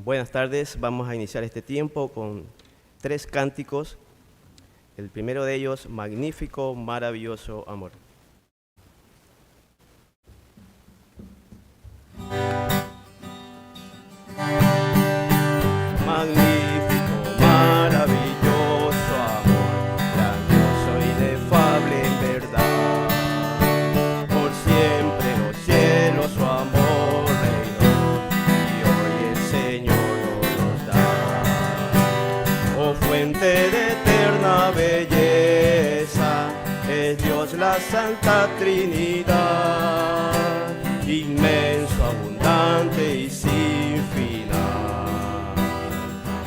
Buenas tardes, vamos a iniciar este tiempo con 3 cánticos. El primero de ellos, Magnífico, Maravilloso Amor. Magnífico, maravilloso amor, grandioso y inefable en verdad. Por siempre los cielos su amor reinó, y hoy el Señor nos da. Oh fuente de eterna belleza, es Dios la Santa Trinidad, inmenso, abundante y sin final.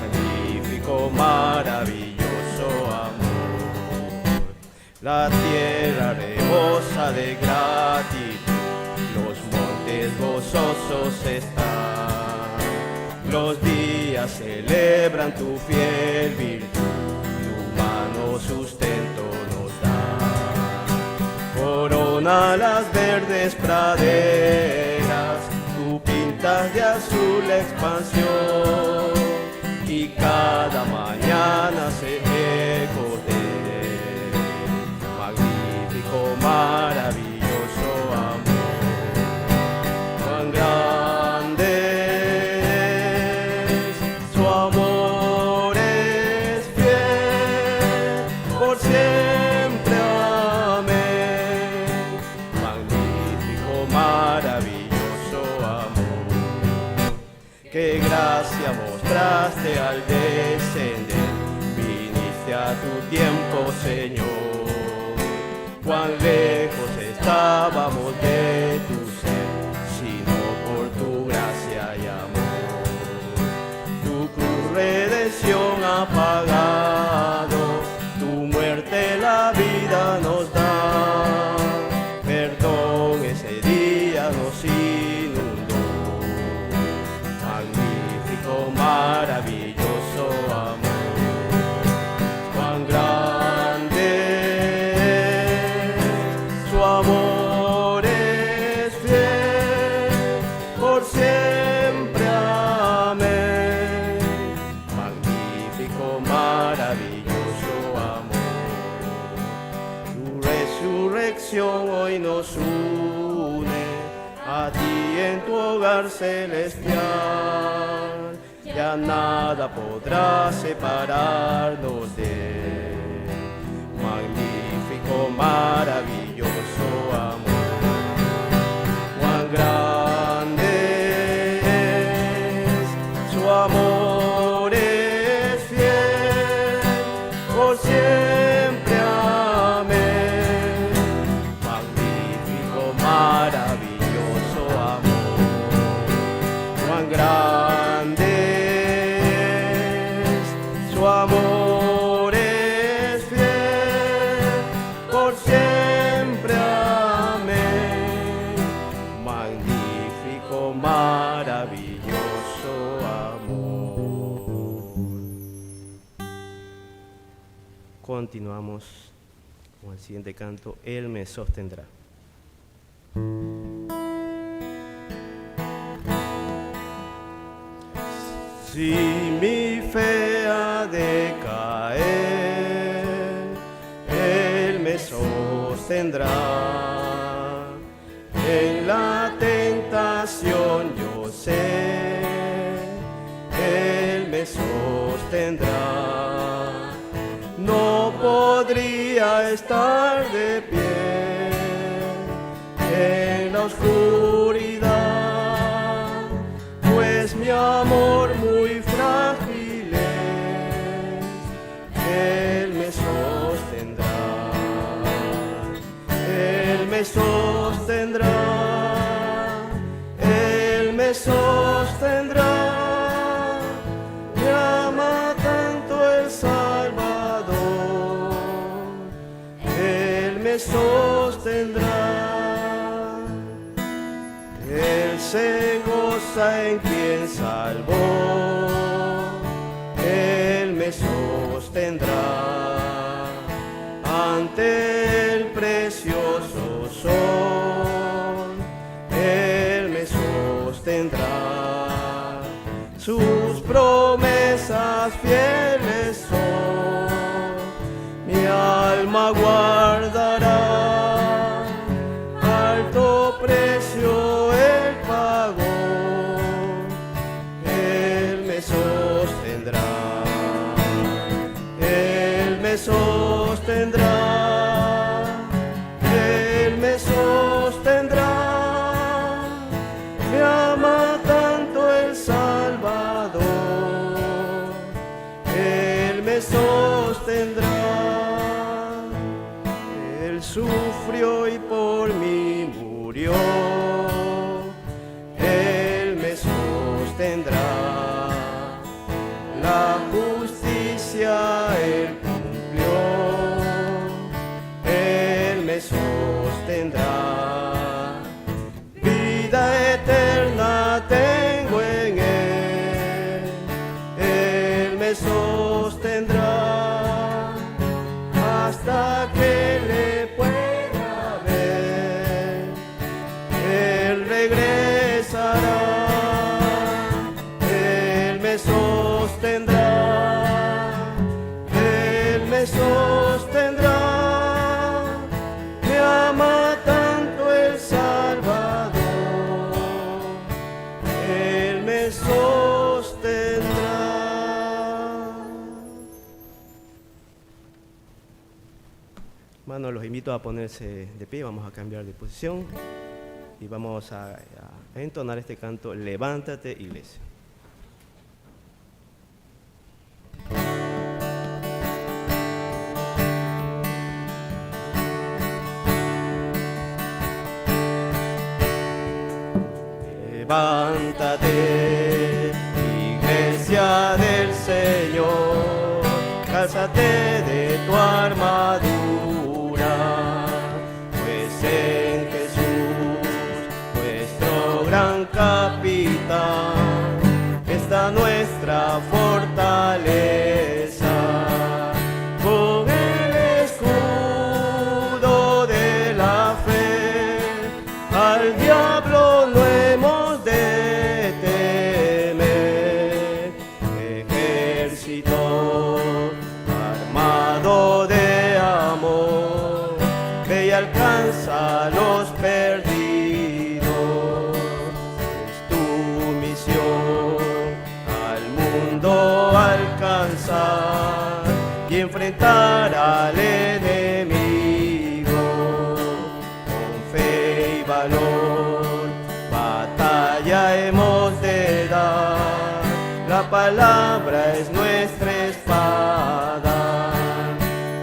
Magnífico, maravilloso amor. La tierra rebosa de gratitud, los montes gozosos están. Los días celebran tu fiel virtud, tu mano sustento nos da. Corona las verdes praderas, tú pintas de azul la expansión, y cada mañana se eco de magnífico, maravilloso amor. Cuán grande es su amor, es fiel por siempre, amén. Magnífico, maravilloso amor. Qué gracia mostraste al descender, viniste a tu tiempo, Señor. Cuán lejos estábamos de tu ser, sino por tu gracia y amor. Tu cruz redención ha pagado, tu muerte la vida nos da. Perdón ese día nos inundó. Magnífico, maravilloso amor. Cuán grande es su amor, es fiel por siempre, amén. Magnífico, maravilloso amor. Tu resurrección hoy nos une a ti en tu hogar celestial. Ya nada podrá separarnos de él. Magnífico, maravilloso amor. Cuán grande es su amor, es fiel por siempre, amén. Magnífico, maravilloso amor. Cuán grande es su amor, es fiel por siempre, amén. Magnífico, maravilloso amor. Continuamos con el siguiente canto, Él me sostendrá. Si mi fe ha de caer, Él me sostendrá. En la tentación yo sé, Él me sostendrá. No podría estar de pie en la oscuridad, pues mi amor muy frágil es. Él me sostendrá, Él me sostendrá, Él me sostendrá. Me ama tanto el Salvador, Él me sostendrá. Él se goza en quien salvó, Él me sostendrá ante el precioso sol. Él me sostendrá, sus promesas fieles son, mi alma guardará, alto precio Él pagó, Él me sostendrá, Él me sostendrá, Él me sostendrá, me ama tanto el Salvador, Él me sostendrá, Él sufrió y por mí murió, Él me sostendrá, la justicia Él cumplió, Él me sostendrá, vida eterna tengo en Él me sostendrá, hasta que le pueda ver, Él regresará, Él me sostendrá, Él me sostendrá, me ama tanto el Salvador, Él me sostendrá. Hermanos, los invito a ponerse de pie, vamos a cambiar de posición y vamos a entonar este canto, Levántate, Iglesia. Levántate, Iglesia del Señor, cálzate de tu armadura, pues en Jesús, nuestro gran capitán, está nuestra fortaleza. Con el escudo de la fe, al diablo no hemos de temer. Ejército armado de amor, ve y alcanza a los perdidos. Es tu misión al mundo alcanzar y enfrentar al enemigo. Con fe y valor, batalla hemos de dar, la palabra es nuestra espada.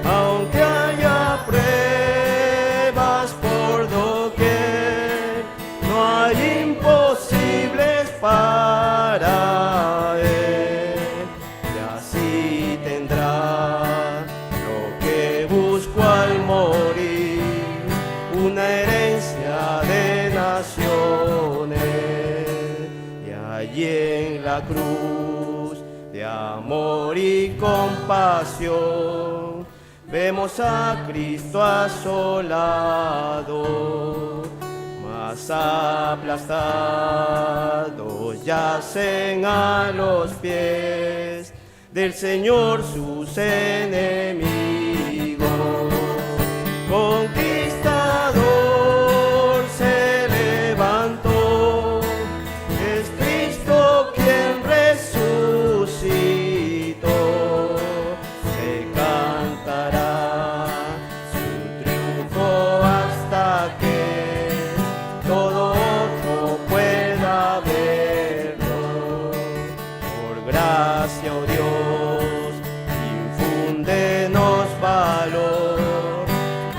Aunque haya pruebas por doquier, no hay imposibles para Él. Y así tendrá lo que busco al morir, una herencia de naciones. Y allí en la cruz de amor y compasión, vemos a Cristo asolado, mas aplastados yacen a los pies del Señor sus enemigos. Conquistador se levantó, es Cristo quien resucitó. Se cantará su triunfo hasta que todo ojo pueda verlo. Por gracia, oh Dios, infúndenos valor,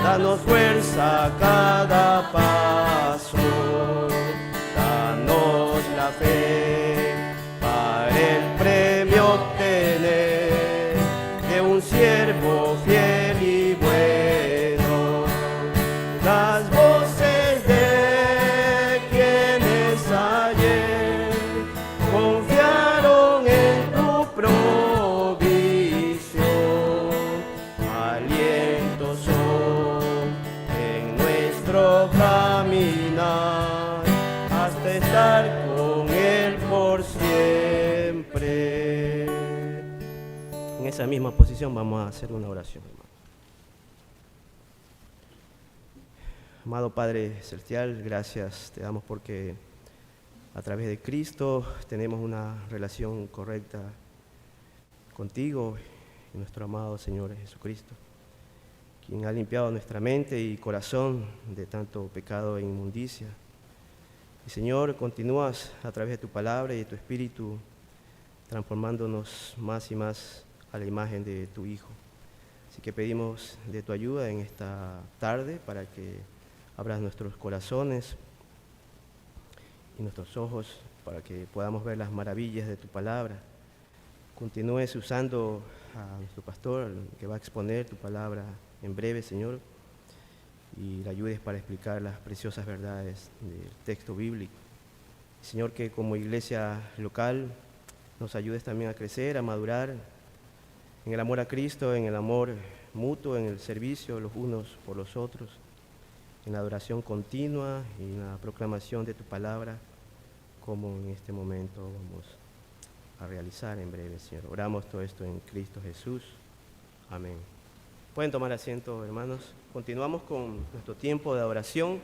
danos fuerza a cada paso, danos la fe para el premio obtener de un siervo fiel y bueno. Las voces de quienes ayer En esa misma posición vamos a hacer una oración, hermano. Amado Padre Celestial, gracias te damos porque a través de Cristo tenemos una relación correcta contigo y nuestro amado Señor Jesucristo, quien ha limpiado nuestra mente y corazón de tanto pecado e inmundicia. Y Señor, continúas a través de tu palabra y de tu Espíritu transformándonos más y más a la imagen de tu Hijo. Así que pedimos de tu ayuda en esta tarde para que abras nuestros corazones y nuestros ojos para que podamos ver las maravillas de tu palabra. Continúes usando a nuestro pastor que va a exponer tu palabra en breve, Señor, y le ayudes para explicar las preciosas verdades del texto bíblico. Señor, que como iglesia local nos ayudes también a crecer, a madurar en el amor a Cristo, en el amor mutuo, en el servicio los unos por los otros, en la adoración continua y en la proclamación de tu palabra, como en este momento vamos a realizar en breve, Señor. Oramos todo esto en Cristo Jesús. Amén. Pueden tomar asiento, hermanos. Continuamos con nuestro tiempo de adoración,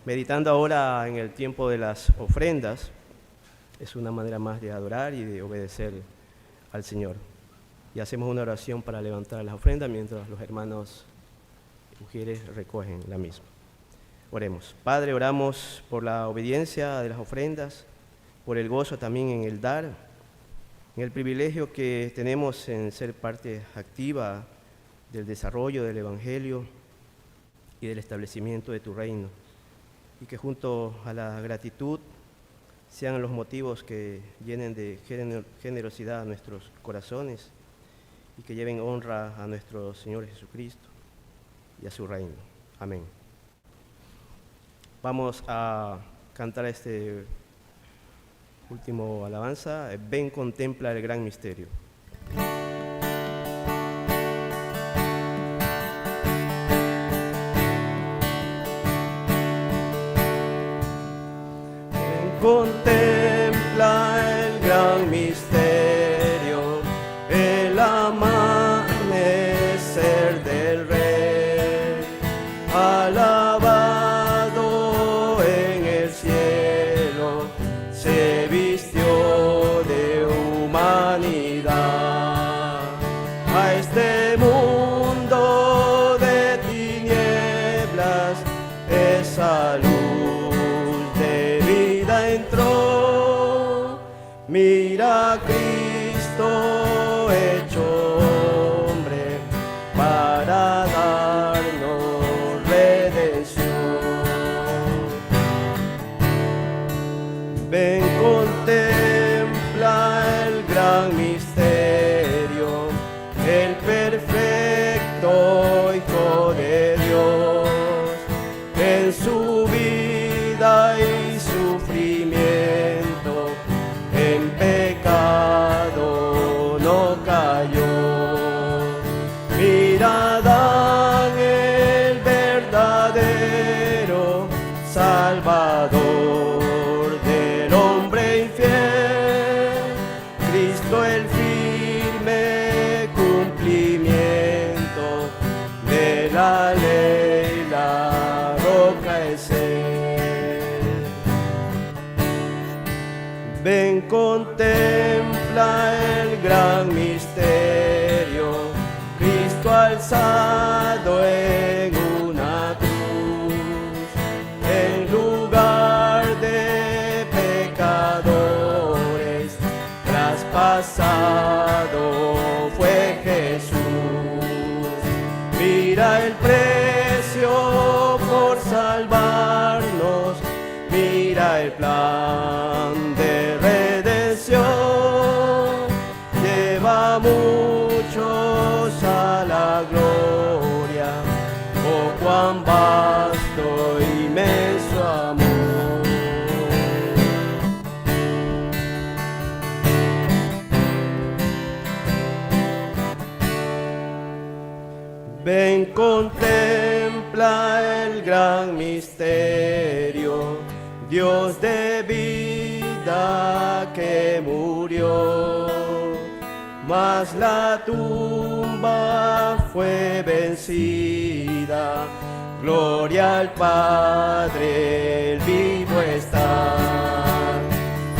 meditando ahora en el tiempo de las ofrendas. Es una manera más de adorar y de obedecer al Señor. Y hacemos una oración para levantar las ofrendas mientras los hermanos y mujeres recogen la misma. Oremos. Padre, oramos por la obediencia de las ofrendas, por el gozo también en el dar, en el privilegio que tenemos en ser parte activa del desarrollo del Evangelio y del establecimiento de tu reino, y que junto a la gratitud sean los motivos que llenen de generosidad a nuestros corazones y que lleven honra a nuestro Señor Jesucristo y a su reino. Amén. Vamos a cantar este último alabanza. Ven, contempla el gran misterio. Ven, contempla el gran misterio, el amanecer del Rey, alabado en el cielo, se vistió de humanidad. A este mundo de tinieblas, esa luz de vida entró. Mira a Cristo hecho hombre para darnos redención. Ven, contempla el gran misterio, el perfecto Hijo de Dios, en su vida y sufrimiento, en pecado no cayó. Mira a Adán, el verdadero Salvador del hombre infiel, Cristo el firme cumplimiento de la ley, la roca es él. Ven, contempla el gran misterio, Cristo alzado en una cruz, en lugar de pecadores, traspasado fue Jesús. Mira el precio por salvarnos, mira el plan de redención, lleva a muchos a la gloria, oh cuán vasto, inmenso amor. Ven, contempla el gran misterio, Dios de vida que murió, mas la tumba fue vencida. Gloria al Padre, el vivo está.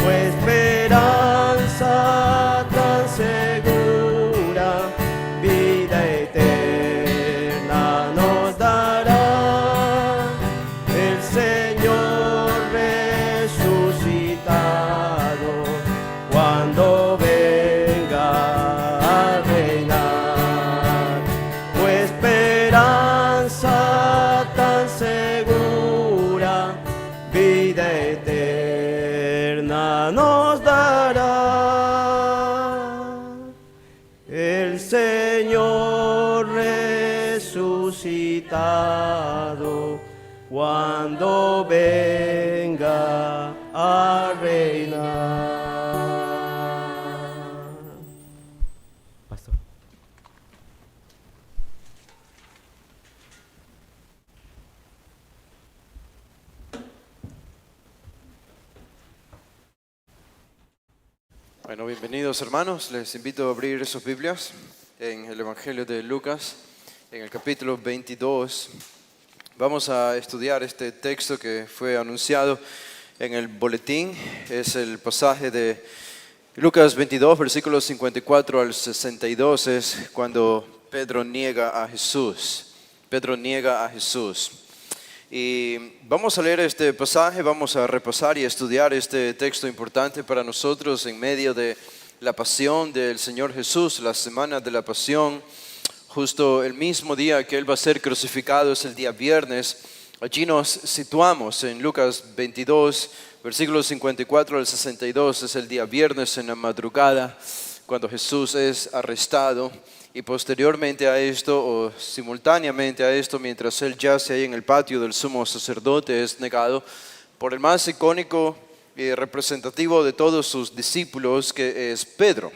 Fue esperanza tan segura, vida eterna nos dará el Señor resucitado cuando venga a reinar. Fue esperanza tan segura, vida eterna nos dará el Señor resucitado cuando venga a reinar. Pastor. Bueno, bienvenidos hermanos. Les invito a abrir sus Biblias en el Evangelio de Lucas, en el capítulo 22. Vamos a estudiar este texto que fue anunciado en el boletín. Es el pasaje de Lucas 22, versículos 54 al 62. Es cuando Pedro niega a Jesús. Pedro niega a Jesús. Y vamos a leer este pasaje, vamos a repasar y estudiar este texto importante para nosotros en medio de la pasión del Señor Jesús, la semana de la pasión. Justo el mismo día que Él va a ser crucificado es el día viernes. Allí nos situamos en Lucas 22, versículos 54 al 62. Es el día viernes en la madrugada cuando Jesús es arrestado. Y posteriormente a esto, o simultáneamente a esto, mientras Él yace ahí en el patio del sumo sacerdote, es negado por el más icónico y representativo de todos sus discípulos, que es Pedro.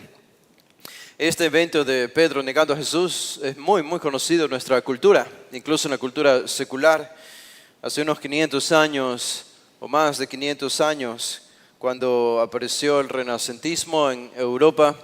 Este evento de Pedro negando a Jesús es muy conocido en nuestra cultura, incluso en la cultura secular. Hace unos 500 años o más de 500 años, cuando apareció el renacentismo en Europa,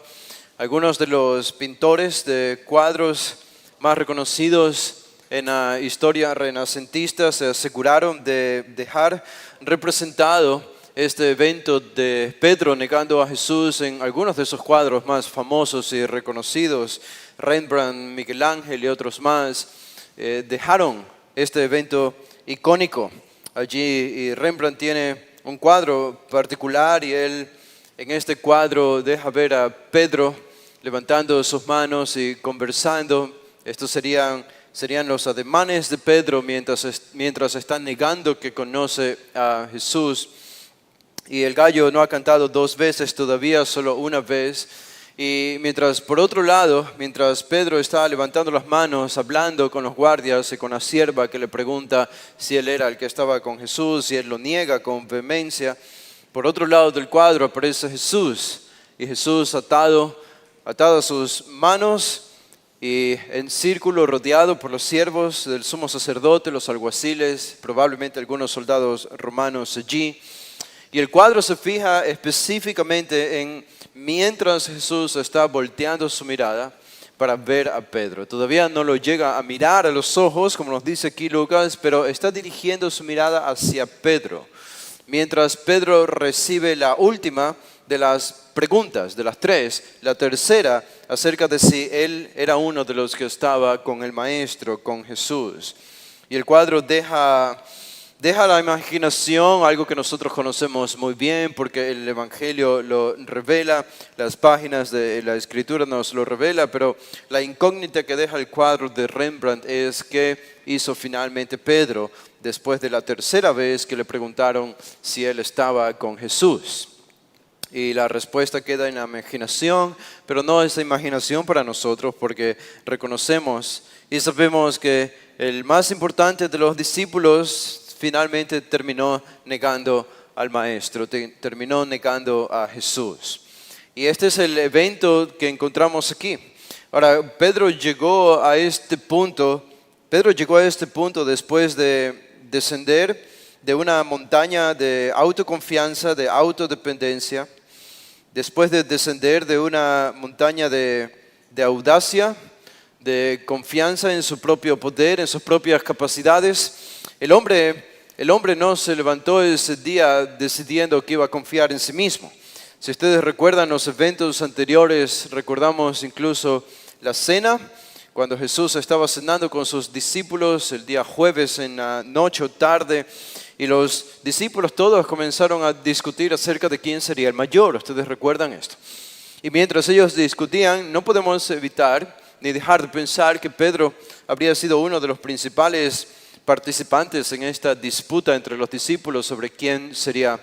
algunos de los pintores de cuadros más reconocidos en la historia renacentista se aseguraron de dejar representado este evento de Pedro negando a Jesús en algunos de esos cuadros más famosos y reconocidos. Rembrandt, Miguel Ángel y otros más dejaron este evento icónico allí, y Rembrandt tiene un cuadro particular y él en este cuadro deja ver a Pedro levantando sus manos y conversando. Estos serían los ademanes de Pedro mientras está negando que conoce a Jesús. Y el gallo no ha cantado 2 veces todavía, solo una vez. Y por otro lado, mientras Pedro está levantando las manos, hablando con los guardias y con la sierva que le pregunta si él era el que estaba con Jesús, y él lo niega con vehemencia, por otro lado del cuadro aparece Jesús, y Jesús atado sus manos y en círculo, rodeado por los siervos del sumo sacerdote, los alguaciles, probablemente algunos soldados romanos allí. Y el cuadro se fija específicamente en mientras Jesús está volteando su mirada para ver a Pedro. Todavía no lo llega a mirar a los ojos, como nos dice aquí Lucas, pero está dirigiendo su mirada hacia Pedro. Mientras Pedro recibe la última de las preguntas, de las 3, la tercera acerca de si él era uno de los que estaba con el Maestro, con Jesús. Y el cuadro deja la imaginación, algo que nosotros conocemos muy bien porque el Evangelio lo revela, las páginas de la Escritura nos lo revela, pero la incógnita que deja el cuadro de Rembrandt es qué hizo finalmente Pedro después de la tercera vez que le preguntaron si él estaba con Jesús. Y la respuesta queda en la imaginación, pero no es imaginación para nosotros, porque reconocemos y sabemos que el más importante de los discípulos finalmente terminó negando al Maestro, terminó negando a Jesús. Y este es el evento que encontramos aquí. Ahora, Pedro llegó a este punto después de descender de una montaña de autoconfianza, de autodependencia, después de descender de una montaña de audacia, de confianza en su propio poder, en sus propias capacidades, el hombre no se levantó ese día decidiendo que iba a confiar en sí mismo. Si ustedes recuerdan los eventos anteriores, recordamos incluso la cena, cuando Jesús estaba cenando con sus discípulos el día jueves en la noche o tarde, y los discípulos todos comenzaron a discutir acerca de quién sería el mayor. ¿Ustedes recuerdan esto? Y mientras ellos discutían, no podemos evitar ni dejar de pensar que Pedro habría sido uno de los principales participantes en esta disputa entre los discípulos sobre quién sería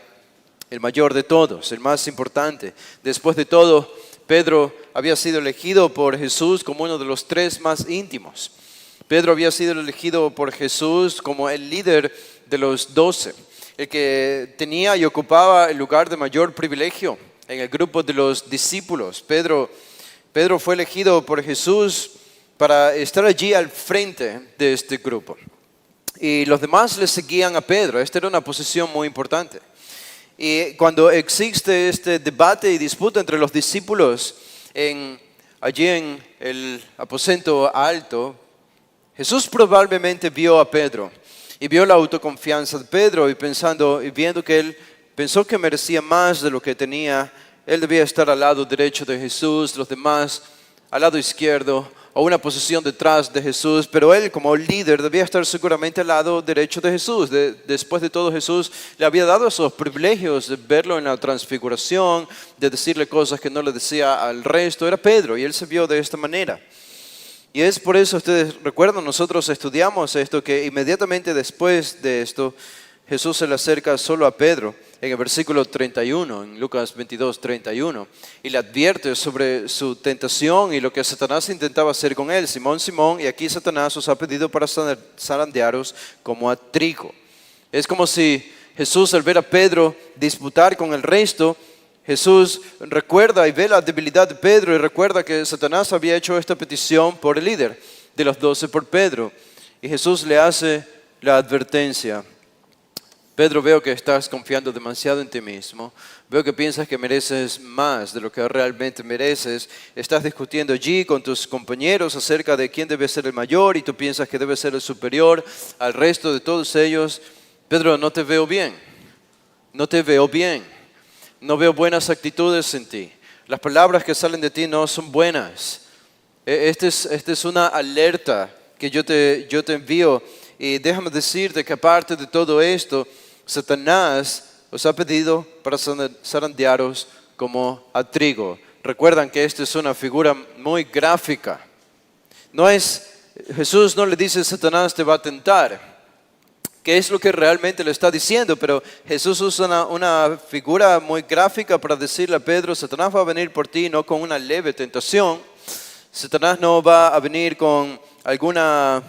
el mayor de todos, el más importante. Después de todo, Pedro había sido elegido por Jesús como uno de los 3 más íntimos. Pedro había sido elegido por Jesús como el líder de los 12, el que tenía y ocupaba el lugar de mayor privilegio en el grupo de los discípulos. Pedro fue elegido por Jesús para estar allí al frente de este grupo. Y los demás le seguían a Pedro. Esta era una posición muy importante. Y cuando existe este debate y disputa entre los discípulos allí en el aposento alto, Jesús probablemente vio a Pedro y vio la autoconfianza de Pedro y viendo que él pensó que merecía más de lo que tenía, él debía estar al lado derecho de Jesús, los demás al lado izquierdo o una posición detrás de Jesús, pero él como líder debía estar seguramente al lado derecho de Jesús. Después de todo, Jesús le había dado esos privilegios de verlo en la transfiguración, de decirle cosas que no le decía al resto. Era Pedro y él se vio de esta manera. Y es por eso, ustedes recuerdan, nosotros estudiamos esto, que inmediatamente después de esto, Jesús se le acerca solo a Pedro en el versículo 31, en Lucas 22, 31, y le advierte sobre su tentación y lo que Satanás intentaba hacer con él. Simón, Simón, y aquí Satanás os ha pedido para zarandearos como a trigo. Es como si Jesús, al ver a Pedro disputar con el resto, Jesús recuerda y ve la debilidad de Pedro y recuerda que Satanás había hecho esta petición por el líder de los 12, por Pedro. Y Jesús le hace la advertencia. Pedro, veo que estás confiando demasiado en ti mismo. Veo que piensas que mereces más de lo que realmente mereces. Estás discutiendo allí con tus compañeros acerca de quién debe ser el mayor y tú piensas que debe ser el superior al resto de todos ellos. Pedro, no te veo bien. No te veo bien. No veo buenas actitudes en ti. Las palabras que salen de ti no son buenas. Esta es una alerta que yo te envío. Y déjame decirte que aparte de todo esto, Satanás os ha pedido para zarandearos como a trigo. Recuerdan que esta es una figura muy gráfica. Jesús no le dice Satanás te va a tentar, que es lo que realmente le está diciendo, pero Jesús usa una figura muy gráfica para decirle a Pedro, Satanás va a venir por ti no con una leve tentación. Satanás no va a venir con alguna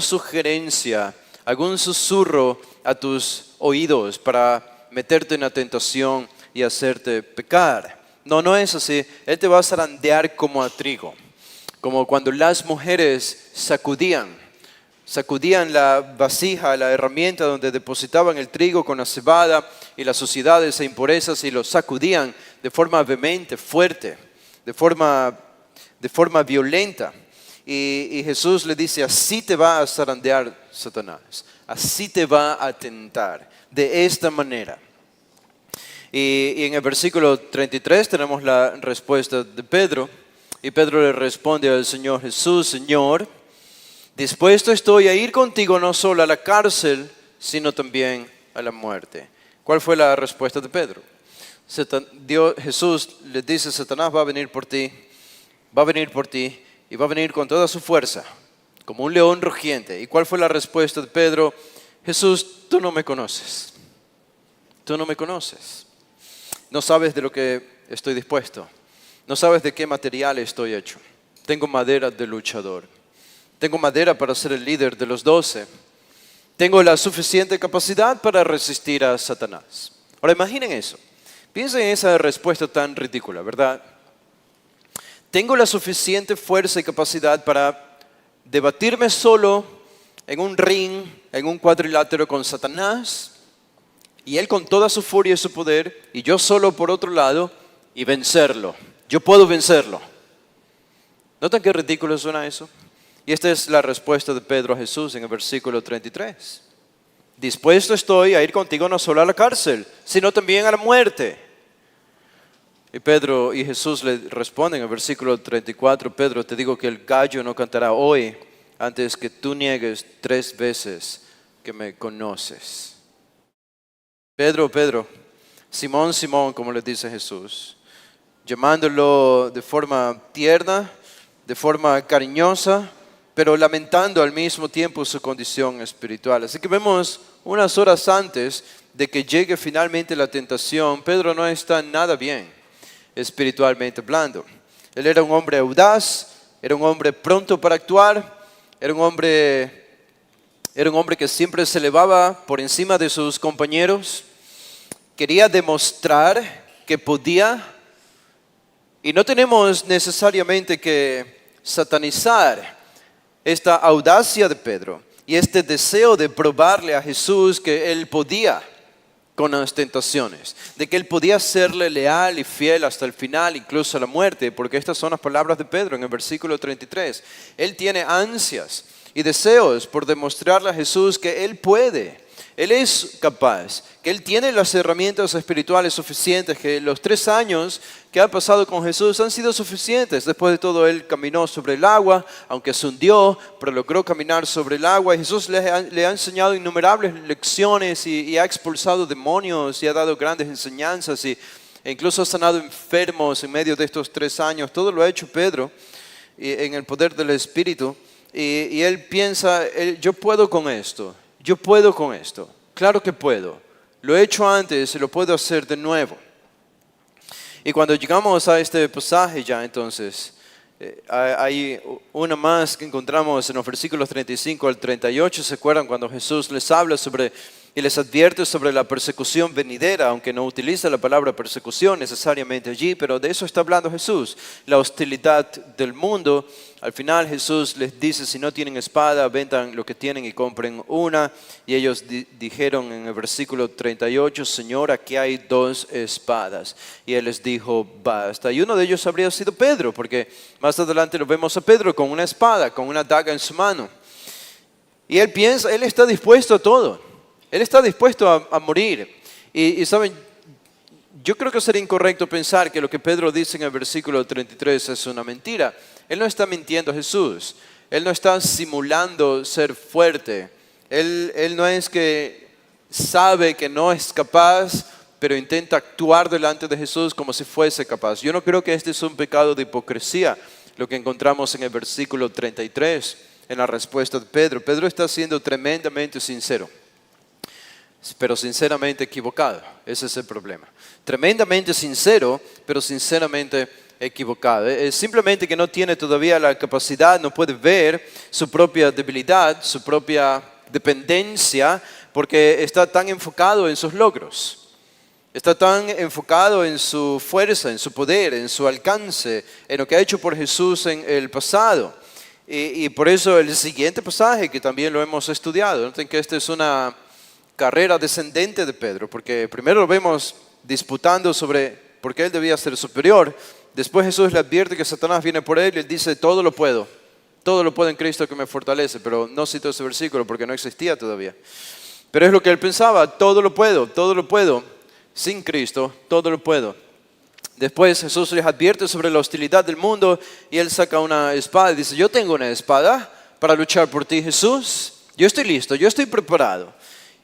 sugerencia, algún susurro a tus oídos para meterte en la tentación y hacerte pecar. No es así. Él te va a zarandear como a trigo, como cuando las mujeres sacudían la vasija, la herramienta donde depositaban el trigo con la cebada y las suciedades e impurezas y lo sacudían de forma vehemente, fuerte, de forma violenta. Y Jesús le dice, así te va a zarandear Satanás, así te va a tentar, de esta manera. Y en el versículo 33 tenemos la respuesta de Pedro, y Pedro le responde al Señor Jesús, Señor, dispuesto estoy a ir contigo no solo a la cárcel, sino también a la muerte. ¿Cuál fue la respuesta de Pedro? Jesús le dice, Satanás va a venir por ti, y va a venir con toda su fuerza, como un león rugiente. ¿Y cuál fue la respuesta de Pedro? Jesús, tú no me conoces. Tú no me conoces. No sabes de lo que estoy dispuesto. No sabes de qué material estoy hecho. Tengo madera de luchador. Tengo madera para ser el líder de los 12. Tengo la suficiente capacidad para resistir a Satanás. Ahora imaginen eso. Piensen en esa respuesta tan ridícula, ¿verdad? Tengo la suficiente fuerza y capacidad para debatirme solo en un ring, en un cuadrilátero con Satanás, y él con toda su furia y su poder, y yo solo por otro lado, y vencerlo. Yo puedo vencerlo. ¿Notan qué ridículo suena eso? Y esta es la respuesta de Pedro a Jesús en el versículo 33. Dispuesto estoy a ir contigo no solo a la cárcel, sino también a la muerte. Y Pedro y Jesús le responden en el versículo 34, Pedro, te digo que el gallo no cantará hoy antes que tú niegues 3 veces que me conoces. Pedro, Simón, Simón, como le dice Jesús, llamándolo de forma tierna, de forma cariñosa, pero lamentando al mismo tiempo su condición espiritual. Así que vemos unas horas antes de que llegue finalmente la tentación, Pedro no está nada bien espiritualmente hablando. Él era un hombre audaz, era un hombre pronto para actuar, era un hombre que siempre se elevaba por encima de sus compañeros, quería demostrar que podía, y no tenemos necesariamente que satanizar esta audacia de Pedro y este deseo de probarle a Jesús que él podía con las tentaciones, de que él podía serle leal y fiel hasta el final, incluso a la muerte, porque estas son las palabras de Pedro en el versículo 33. Él tiene ansias y deseos por demostrarle a Jesús que él puede, él es capaz, que él tiene las herramientas espirituales suficientes, que los 3 años que ha pasado con Jesús han sido suficientes. Después de todo, él caminó sobre el agua, aunque se hundió, pero logró caminar sobre el agua. Y Jesús le ha enseñado innumerables lecciones y ha expulsado demonios y ha dado grandes enseñanzas e incluso ha sanado enfermos en medio de estos 3 años. Todo lo ha hecho Pedro en el poder del Espíritu. Y él piensa, yo puedo con esto. Yo puedo con esto, claro que puedo. Lo he hecho antes y lo puedo hacer de nuevo. Y cuando llegamos a este pasaje ya entonces, hay una más que encontramos en los versículos 35 al 38. ¿Se acuerdan cuando Jesús les habla sobre y les advierte sobre la persecución venidera, aunque no utiliza la palabra persecución necesariamente allí, pero de eso está hablando Jesús, la hostilidad del mundo? Al final Jesús les dice, si no tienen espada, vendan lo que tienen y compren una. Y ellos dijeron en el versículo 38, Señor, aquí hay 2 espadas. Y Él les dijo, basta. Y uno de ellos habría sido Pedro, porque más adelante lo vemos a Pedro con una espada, con una daga en su mano. Y él piensa, él está dispuesto a todo. Él está dispuesto a morir. Y saben, yo creo que sería incorrecto pensar que lo que Pedro dice en el versículo 33 es una mentira. Él no está mintiendo a Jesús. Él no está simulando ser fuerte. Él no es que sabe que no es capaz, pero intenta actuar delante de Jesús como si fuese capaz. Yo no creo que este es un pecado de hipocresía, lo que encontramos en el versículo 33, en la respuesta de Pedro. Pedro está siendo tremendamente sincero, pero sinceramente equivocado. Ese es el problema. Tremendamente sincero, pero sinceramente equivocado. Es simplemente que no tiene todavía la capacidad, no puede ver su propia debilidad, su propia dependencia, porque está tan enfocado en sus logros. Está tan enfocado en su fuerza, en su poder, en su alcance, en lo que ha hecho por Jesús en el pasado. Y por eso el siguiente pasaje, que también lo hemos estudiado, noten que esta es una carrera descendente de Pedro, porque primero lo vemos disputando sobre por qué él debía ser superior. Después Jesús le advierte que Satanás viene por él y él dice, todo lo puedo en Cristo que me fortalece, pero no cito ese versículo porque no existía todavía. Pero es lo que él pensaba, todo lo puedo, sin Cristo, todo lo puedo. Después Jesús les advierte sobre la hostilidad del mundo y él saca una espada y dice, yo tengo una espada para luchar por ti, Jesús. Yo estoy listo, yo estoy preparado.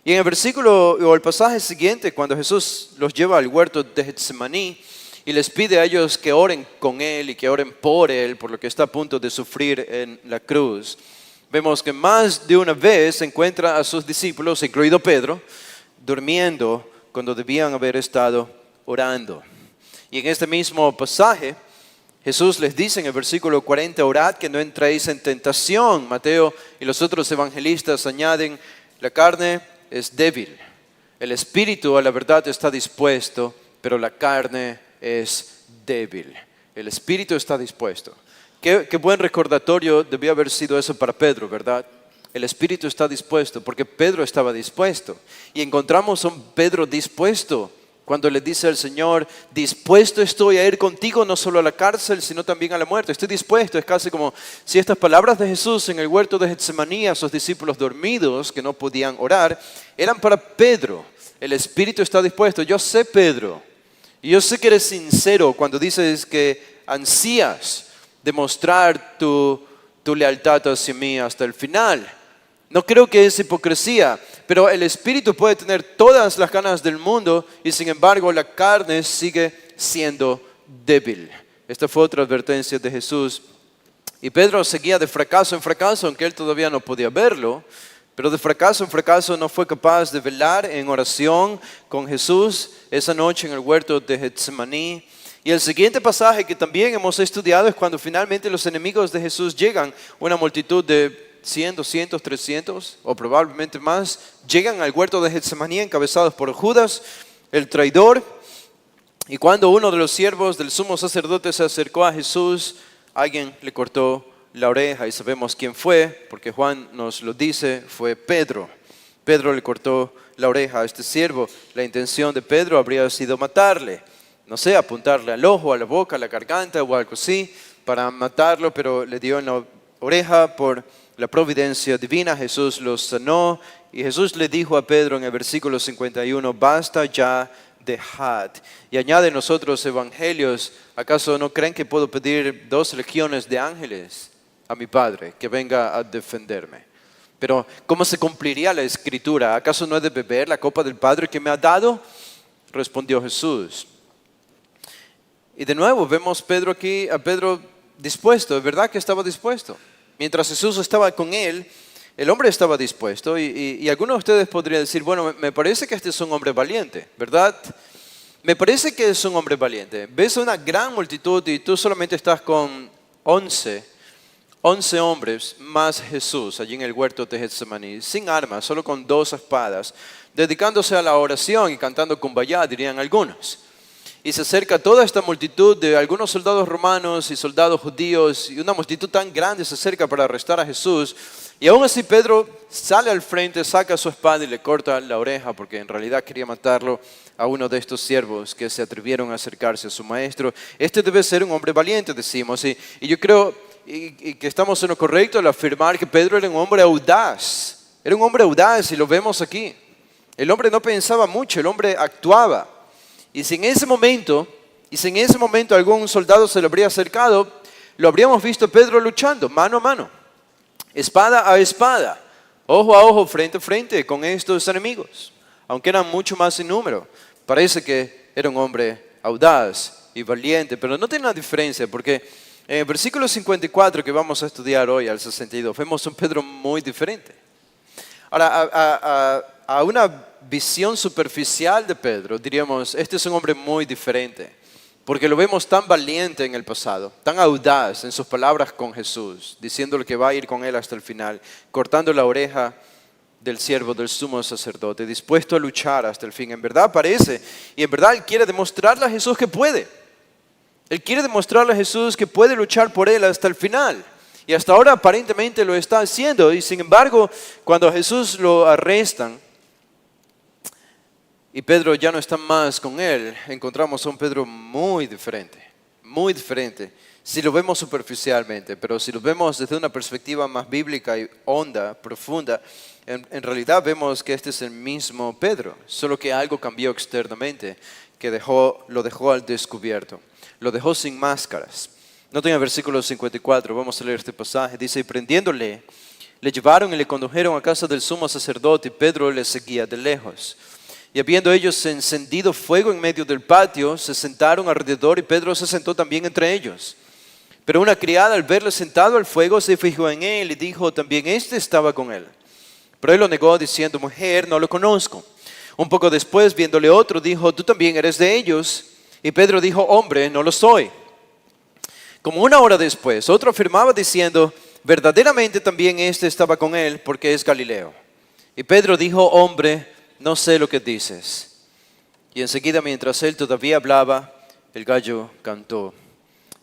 Y en el versículo o el pasaje siguiente, cuando Jesús los lleva al huerto de Getsemaní y les pide a ellos que oren con Él y que oren por Él, por lo que está a punto de sufrir en la cruz, vemos que más de una vez encuentra a sus discípulos, incluido Pedro, durmiendo cuando debían haber estado orando. Y en este mismo pasaje, Jesús les dice en el versículo 40, orad que no entréis en tentación. Mateo y los otros evangelistas añaden, la carne es débil, el espíritu a la verdad está dispuesto, pero la carne es débil. El espíritu está dispuesto. Qué buen recordatorio debió haber sido eso para Pedro, ¿verdad? El espíritu está dispuesto, porque Pedro estaba dispuesto. Y encontramos a un Pedro dispuesto Cuando le dice al Señor, dispuesto estoy a ir contigo no solo a la cárcel, sino también a la muerte. Estoy dispuesto. Es casi como si estas palabras de Jesús en el huerto de Getsemaní a sus discípulos dormidos que no podían orar, eran para Pedro. El Espíritu está dispuesto. Yo sé, Pedro, y yo sé que eres sincero cuando dices que ansías demostrar tu lealtad hacia mí hasta el final. No creo que es hipocresía, pero el Espíritu puede tener todas las ganas del mundo y sin embargo la carne sigue siendo débil. Esta fue otra advertencia de Jesús. Y Pedro seguía de fracaso en fracaso, aunque él todavía no podía verlo, pero de fracaso en fracaso no fue capaz de velar en oración con Jesús esa noche en el huerto de Getsemaní. Y el siguiente pasaje que también hemos estudiado es cuando finalmente los enemigos de Jesús llegan, una multitud de 100, 200, 300 o probablemente más, llegan al huerto de Getsemaní encabezados por Judas, el traidor. Y cuando uno de los siervos del sumo sacerdote se acercó a Jesús, alguien le cortó la oreja y sabemos quién fue, porque Juan nos lo dice, fue Pedro. Pedro le cortó la oreja a este siervo. La intención de Pedro habría sido matarle, no sé, apuntarle al ojo, a la boca, a la garganta o algo así para matarlo, pero le dio en la oreja por la providencia divina. Jesús lo sanó y Jesús le dijo a Pedro en el versículo 51, basta ya, dejad. Y añade en los otros evangelios, ¿acaso no creen que puedo pedir 2 legiones de ángeles a mi Padre que venga a defenderme? Pero ¿cómo se cumpliría la Escritura? ¿Acaso no he de beber la copa del Padre que me ha dado? Respondió Jesús. Y de nuevo vemos Pedro aquí, a Pedro dispuesto, es verdad que estaba dispuesto. Mientras Jesús estaba con él, el hombre estaba dispuesto y algunos de ustedes podrían decir, bueno, me parece que este es un hombre valiente, ¿verdad? Me parece que es un hombre valiente. Ves una gran multitud y tú solamente estás con 11 hombres más Jesús allí en el huerto de Getsemaní, sin armas, solo con 2 espadas, dedicándose a la oración y cantando Kumbaya, dirían algunos. Y se acerca toda esta multitud de algunos soldados romanos y soldados judíos, y una multitud tan grande se acerca para arrestar a Jesús. Y aún así Pedro sale al frente, saca su espada y le corta la oreja, porque en realidad quería matarlo a uno de estos siervos que se atrevieron a acercarse a su maestro. Este debe ser un hombre valiente, decimos. Y yo creo y que estamos en lo correcto al afirmar que Pedro era un hombre audaz. Era un hombre audaz y lo vemos aquí. El hombre no pensaba mucho, el hombre actuaba. Y si en ese momento algún soldado se le habría acercado, lo habríamos visto a Pedro luchando mano a mano, espada a espada, ojo a ojo, frente a frente con estos enemigos. Aunque eran mucho más en número, parece que era un hombre audaz y valiente, pero no tiene una diferencia porque en el versículo 54 que vamos a estudiar hoy al 62, vemos un Pedro muy diferente. Ahora, a una visión superficial de Pedro, diríamos, este es un hombre muy diferente, porque lo vemos tan valiente en el pasado, tan audaz en sus palabras con Jesús, diciéndole que va a ir con él hasta el final, cortando la oreja del siervo del sumo sacerdote, dispuesto a luchar hasta el fin. En verdad parece, y en verdad él quiere demostrarle a Jesús que puede. Él quiere demostrarle a Jesús que puede luchar por él hasta el final. Y hasta ahora aparentemente lo está haciendo. Y sin embargo, cuando a Jesús lo arrestan y Pedro ya no está más con él, encontramos a un Pedro muy diferente, muy diferente. Si lo vemos superficialmente, pero si lo vemos desde una perspectiva más bíblica y honda, profunda, en realidad vemos que este es el mismo Pedro, solo que algo cambió externamente, que lo dejó al descubierto, lo dejó sin máscaras. Noten el versículo 54, vamos a leer este pasaje. Dice, y prendiéndole, le llevaron y le condujeron a casa del sumo sacerdote, y Pedro le seguía de lejos. Y habiendo ellos encendido fuego en medio del patio, se sentaron alrededor y Pedro se sentó también entre ellos. Pero una criada al verle sentado al fuego se fijó en él y dijo, también este estaba con él. Pero él lo negó diciendo, mujer, no lo conozco. Un poco después, viéndole otro, dijo, tú también eres de ellos. Y Pedro dijo, hombre, no lo soy. Como 1 hora después, otro afirmaba diciendo, verdaderamente también este estaba con él porque es Galileo. Y Pedro dijo, hombre, no sé lo que dices. Y enseguida, mientras él todavía hablaba, el gallo cantó.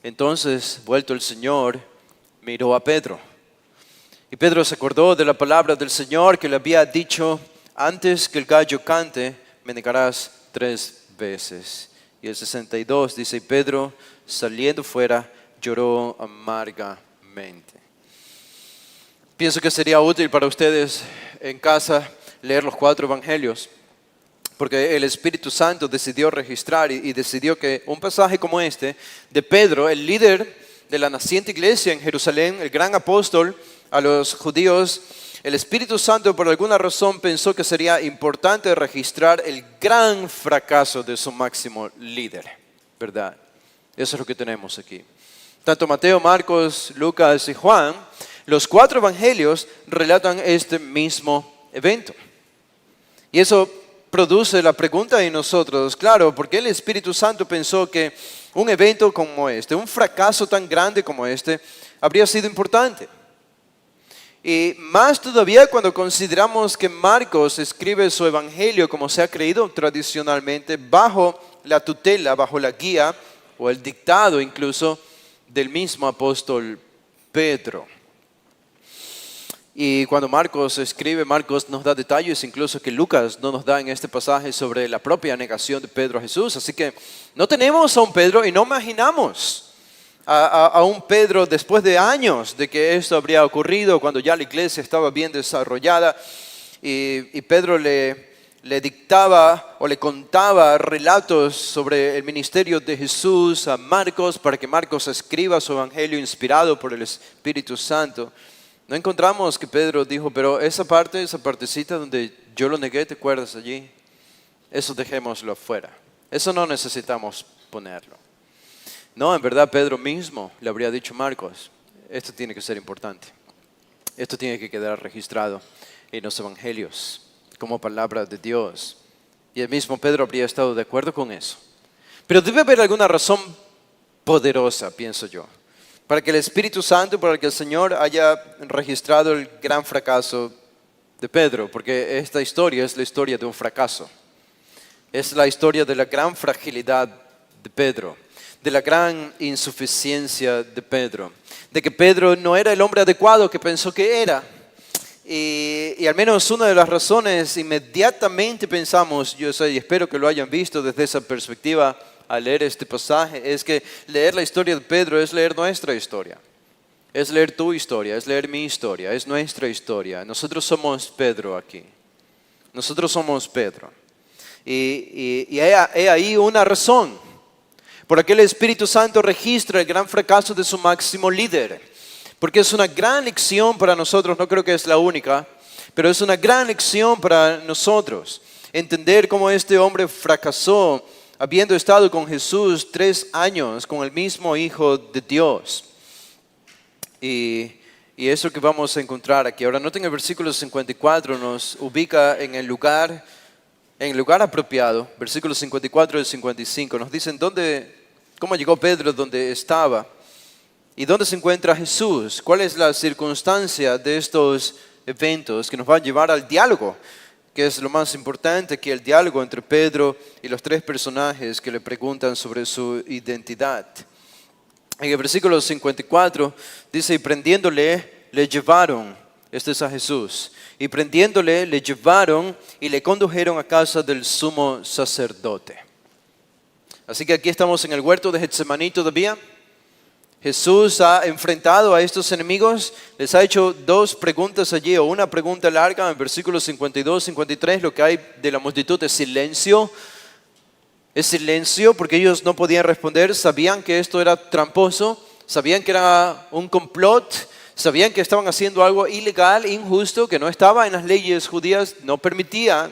Entonces, vuelto el Señor, miró a Pedro. Y Pedro se acordó de la palabra del Señor que le había dicho, antes que el gallo cante, me negarás 3 veces. Y el 62 dice, y Pedro saliendo fuera lloró amargamente. Pienso que sería útil para ustedes en casa leer los 4 evangelios, porque el Espíritu Santo decidió registrar y decidió que un pasaje como este de Pedro, el líder de la naciente iglesia en Jerusalén, el gran apóstol a los judíos, el Espíritu Santo por alguna razón pensó que sería importante registrar el gran fracaso de su máximo líder, ¿verdad? Eso es lo que tenemos aquí. Tanto Mateo, Marcos, Lucas y Juan, los 4 evangelios relatan este mismo evento. Y eso produce la pregunta en nosotros, claro, ¿por qué el Espíritu Santo pensó que un evento como este, un fracaso tan grande como este, habría sido importante? Y más todavía cuando consideramos que Marcos escribe su evangelio como se ha creído tradicionalmente, bajo la tutela, bajo la guía o el dictado incluso del mismo apóstol Pedro. Y cuando Marcos escribe, Marcos nos da detalles incluso que Lucas no nos da en este pasaje sobre la propia negación de Pedro a Jesús. Así que no tenemos a un Pedro y no imaginamos a un Pedro después de años de que esto habría ocurrido, cuando ya la iglesia estaba bien desarrollada y Pedro le dictaba o le contaba relatos sobre el ministerio de Jesús a Marcos para que Marcos escriba su evangelio inspirado por el Espíritu Santo. No encontramos que Pedro dijo, pero esa partecita donde yo lo negué, ¿te acuerdas allí? Eso dejémoslo afuera. Eso no necesitamos ponerlo. No, en verdad Pedro mismo le habría dicho a Marcos, esto tiene que ser importante. Esto tiene que quedar registrado en los evangelios como palabra de Dios. Y el mismo Pedro habría estado de acuerdo con eso. Pero debe haber alguna razón poderosa, pienso yo, para que el Espíritu Santo, para que el Señor haya registrado el gran fracaso de Pedro, porque esta historia es la historia de un fracaso. Es la historia de la gran fragilidad de Pedro, de la gran insuficiencia de Pedro, de que Pedro no era el hombre adecuado que pensó que era. Y al menos una de las razones, inmediatamente pensamos, yo sé y espero que lo hayan visto desde esa perspectiva al leer este pasaje, es que leer la historia de Pedro es leer nuestra historia. Es leer tu historia, es leer mi historia, es nuestra historia. Nosotros somos Pedro aquí. Nosotros somos Pedro. Y hay ahí una razón por la que el Espíritu Santo registra el gran fracaso de su máximo líder. Porque es una gran lección para nosotros, no creo que es la única, pero es una gran lección para nosotros. Entender cómo este hombre fracasó habiendo estado con Jesús 3 años, con el mismo Hijo de Dios. Y eso que vamos a encontrar aquí. Ahora noten el versículo 54, nos ubica en el lugar apropiado. Versículos 54 y 55 nos dicen cómo llegó Pedro donde estaba y dónde se encuentra Jesús. ¿Cuál es la circunstancia de estos eventos que nos van a llevar al diálogo? Que es lo más importante, que el diálogo entre Pedro y los 3 personajes que le preguntan sobre su identidad. En el versículo 54 dice, y prendiéndole, le llevaron, este es a Jesús, y prendiéndole, le llevaron y le condujeron a casa del sumo sacerdote. Así que aquí estamos en el huerto de Getsemaní todavía. Jesús ha enfrentado a estos enemigos, les ha hecho 2 preguntas allí, o una pregunta larga en versículos 52, 53, lo que hay de la multitud es silencio. Es silencio porque ellos no podían responder, sabían que esto era tramposo, sabían que era un complot, sabían que estaban haciendo algo ilegal, injusto, que no estaba en las leyes judías, no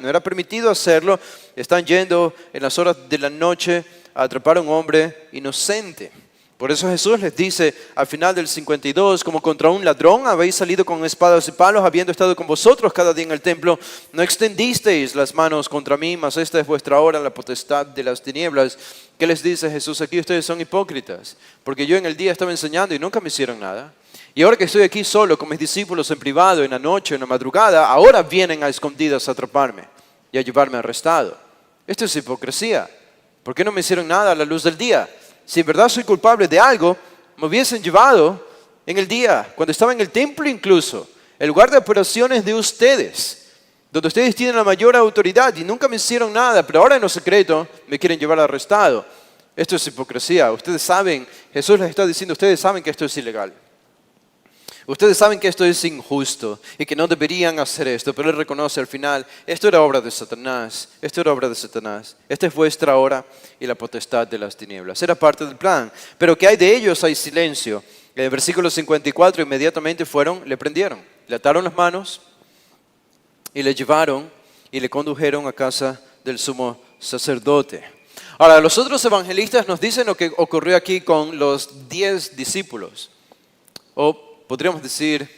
era permitido hacerlo. Están yendo en las horas de la noche a atrapar a un hombre inocente. Por eso Jesús les dice al final del 52, como contra un ladrón habéis salido con espadas y palos, habiendo estado con vosotros cada día en el templo, no extendisteis las manos contra mí, mas esta es vuestra hora, la potestad de las tinieblas. ¿Qué les dice Jesús aquí? Ustedes son hipócritas, porque yo en el día estaba enseñando y nunca me hicieron nada. Y ahora que estoy aquí solo con mis discípulos en privado, en la noche, en la madrugada, ahora vienen a escondidas a atraparme y a llevarme arrestado. Esto es hipocresía. ¿Por qué no me hicieron nada a la luz del día? Si en verdad soy culpable de algo, me hubiesen llevado en el día, cuando estaba en el templo incluso, el lugar de operaciones de ustedes, donde ustedes tienen la mayor autoridad y nunca me hicieron nada, pero ahora en lo secreto me quieren llevar arrestado. Esto es hipocresía. Ustedes saben, Jesús les está diciendo, ustedes saben que esto es ilegal. Ustedes saben que esto es injusto y que no deberían hacer esto, pero Él reconoce al final, esto era obra de Satanás, esto era obra de Satanás. Esta es vuestra hora y la potestad de las tinieblas. Era parte del plan. Pero ¿qué hay de ellos? Hay silencio. En el versículo 54 inmediatamente le prendieron, le ataron las manos y le llevaron y le condujeron a casa del sumo sacerdote. Ahora, los otros evangelistas nos dicen lo que ocurrió aquí con los 10 discípulos. O podríamos decir,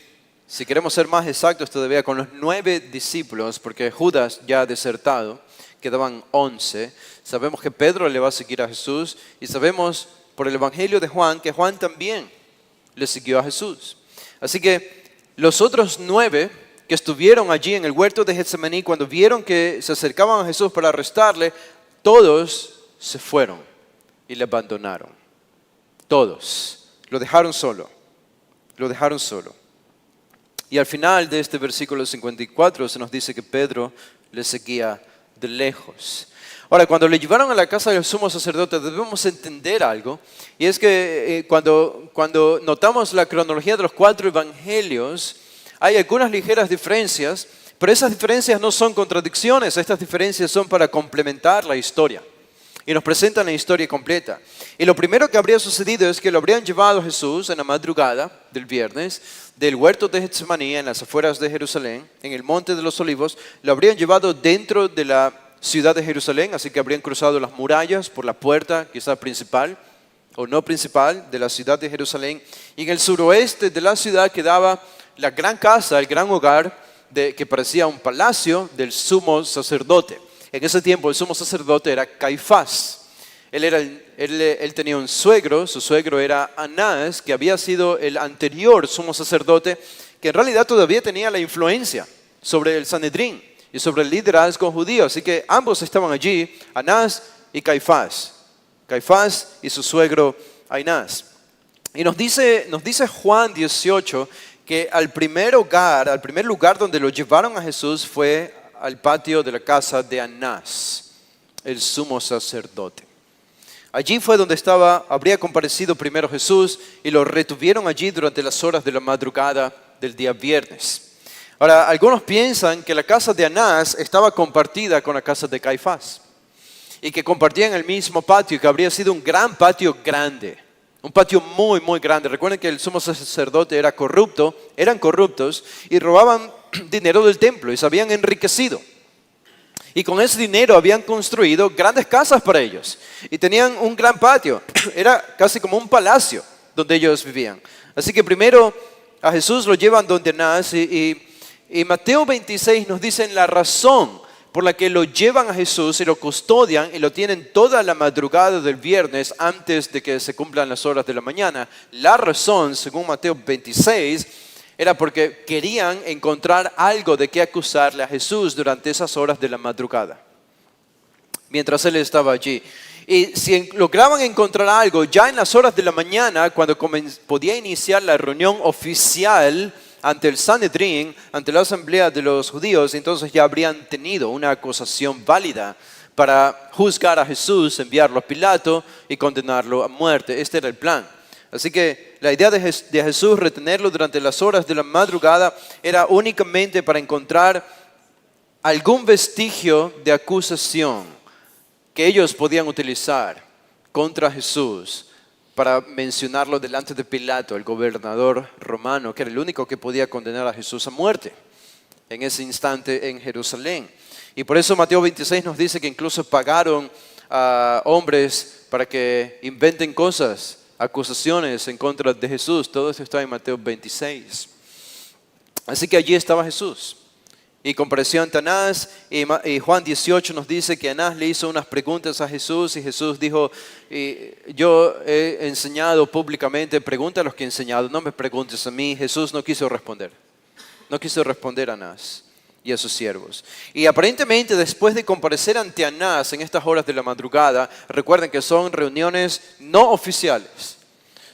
si queremos ser más exactos todavía, con los 9 discípulos, porque Judas ya ha desertado, quedaban 11. Sabemos que Pedro le va a seguir a Jesús y sabemos por el Evangelio de Juan que Juan también le siguió a Jesús. Así que los otros 9 que estuvieron allí en el huerto de Getsemaní, cuando vieron que se acercaban a Jesús para arrestarle, todos se fueron y le abandonaron. Todos. Lo dejaron solo. Lo dejaron solo. Y al final de este versículo 54 se nos dice que Pedro le seguía de lejos. Ahora, cuando le llevaron a la casa del sumo sacerdote debemos entender algo. Y es que cuando notamos la cronología de los 4 evangelios, hay algunas ligeras diferencias, pero esas diferencias no son contradicciones. Estas diferencias son para complementar la historia. Y nos presentan la historia completa. Y lo primero que habría sucedido es que lo habrían llevado a Jesús en la madrugada del viernes del huerto de Getsemaní en las afueras de Jerusalén, en el monte de los olivos. Lo habrían llevado dentro de la ciudad de Jerusalén, así que habrían cruzado las murallas por la puerta quizás principal o no principal de la ciudad de Jerusalén. Y en el suroeste de la ciudad quedaba la gran casa, el gran hogar que parecía un palacio del sumo sacerdote. En ese tiempo el sumo sacerdote era Caifás. Él tenía un suegro, su suegro era Anás, que había sido el anterior sumo sacerdote, que en realidad todavía tenía la influencia sobre el Sanedrín y sobre el liderazgo judío. Así que ambos estaban allí, Anás y Caifás. Caifás y su suegro Anás. Y nos dice Juan 18 que al primer lugar donde lo llevaron a Jesús fue al patio de la casa de Anás, el sumo sacerdote. Allí fue donde habría comparecido primero Jesús y lo retuvieron allí durante las horas de la madrugada del día viernes. Ahora, algunos piensan que la casa de Anás estaba compartida con la casa de Caifás y que compartían el mismo patio, que habría sido un gran patio grande, un patio muy, muy grande. Recuerden que el sumo sacerdote eran corruptos y robaban dinero del templo y se habían enriquecido. Y con ese dinero habían construido grandes casas para ellos. Y tenían un gran patio. Era casi como un palacio donde ellos vivían. Así que primero a Jesús lo llevan donde Anás. Y Mateo 26 nos dice la razón por la que lo llevan a Jesús y lo custodian y lo tienen toda la madrugada del viernes antes de que se cumplan las horas de la mañana. La razón, según Mateo 26, era porque querían encontrar algo de qué acusarle a Jesús durante esas horas de la madrugada, mientras Él estaba allí. Y si lograban encontrar algo, ya en las horas de la mañana, cuando podía iniciar la reunión oficial ante el Sanedrín, ante la asamblea de los judíos, entonces ya habrían tenido una acusación válida para juzgar a Jesús, enviarlo a Pilato y condenarlo a muerte. Este era el plan. Así que la idea de Jesús retenerlo durante las horas de la madrugada era únicamente para encontrar algún vestigio de acusación que ellos podían utilizar contra Jesús para mencionarlo delante de Pilato, el gobernador romano, que era el único que podía condenar a Jesús a muerte en ese instante en Jerusalén. Y por eso Mateo 26 nos dice que incluso pagaron a hombres para que inventen cosas, acusaciones en contra de Jesús. Todo esto está en Mateo 26. Así que allí estaba Jesús. Y compareció ante Anás, y Juan 18 nos dice que Anás le hizo unas preguntas a Jesús, y Jesús dijo, yo he enseñado públicamente, pregunta a los que he enseñado, no me preguntes a mí. Jesús no quiso responder a Anás y a sus siervos. Y aparentemente después de comparecer ante Anás en estas horas de la madrugada, recuerden que son reuniones no oficiales,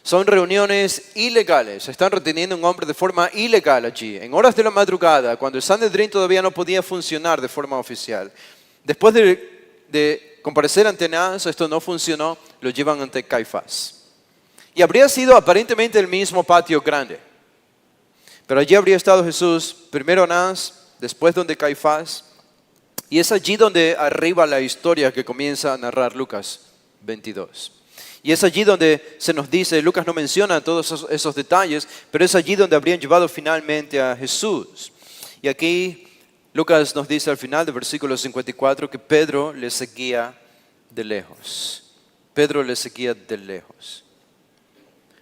Son reuniones ilegales. Están reteniendo a un hombre de forma ilegal allí, en horas de la madrugada, cuando el Sanedrín todavía no podía funcionar de forma oficial. Después de comparecer ante Anás, esto no funcionó, lo llevan ante Caifás. Y habría sido aparentemente el mismo patio grande. Pero allí habría estado Jesús, primero Anás, después donde Caifás. Y es allí donde arriba la historia que comienza a narrar Lucas 22. Y es allí donde se nos dice, Lucas no menciona todos esos detalles, pero es allí donde habrían llevado finalmente a Jesús. Y aquí Lucas nos dice al final del versículo 54 que Pedro le seguía de lejos. Pedro le seguía de lejos.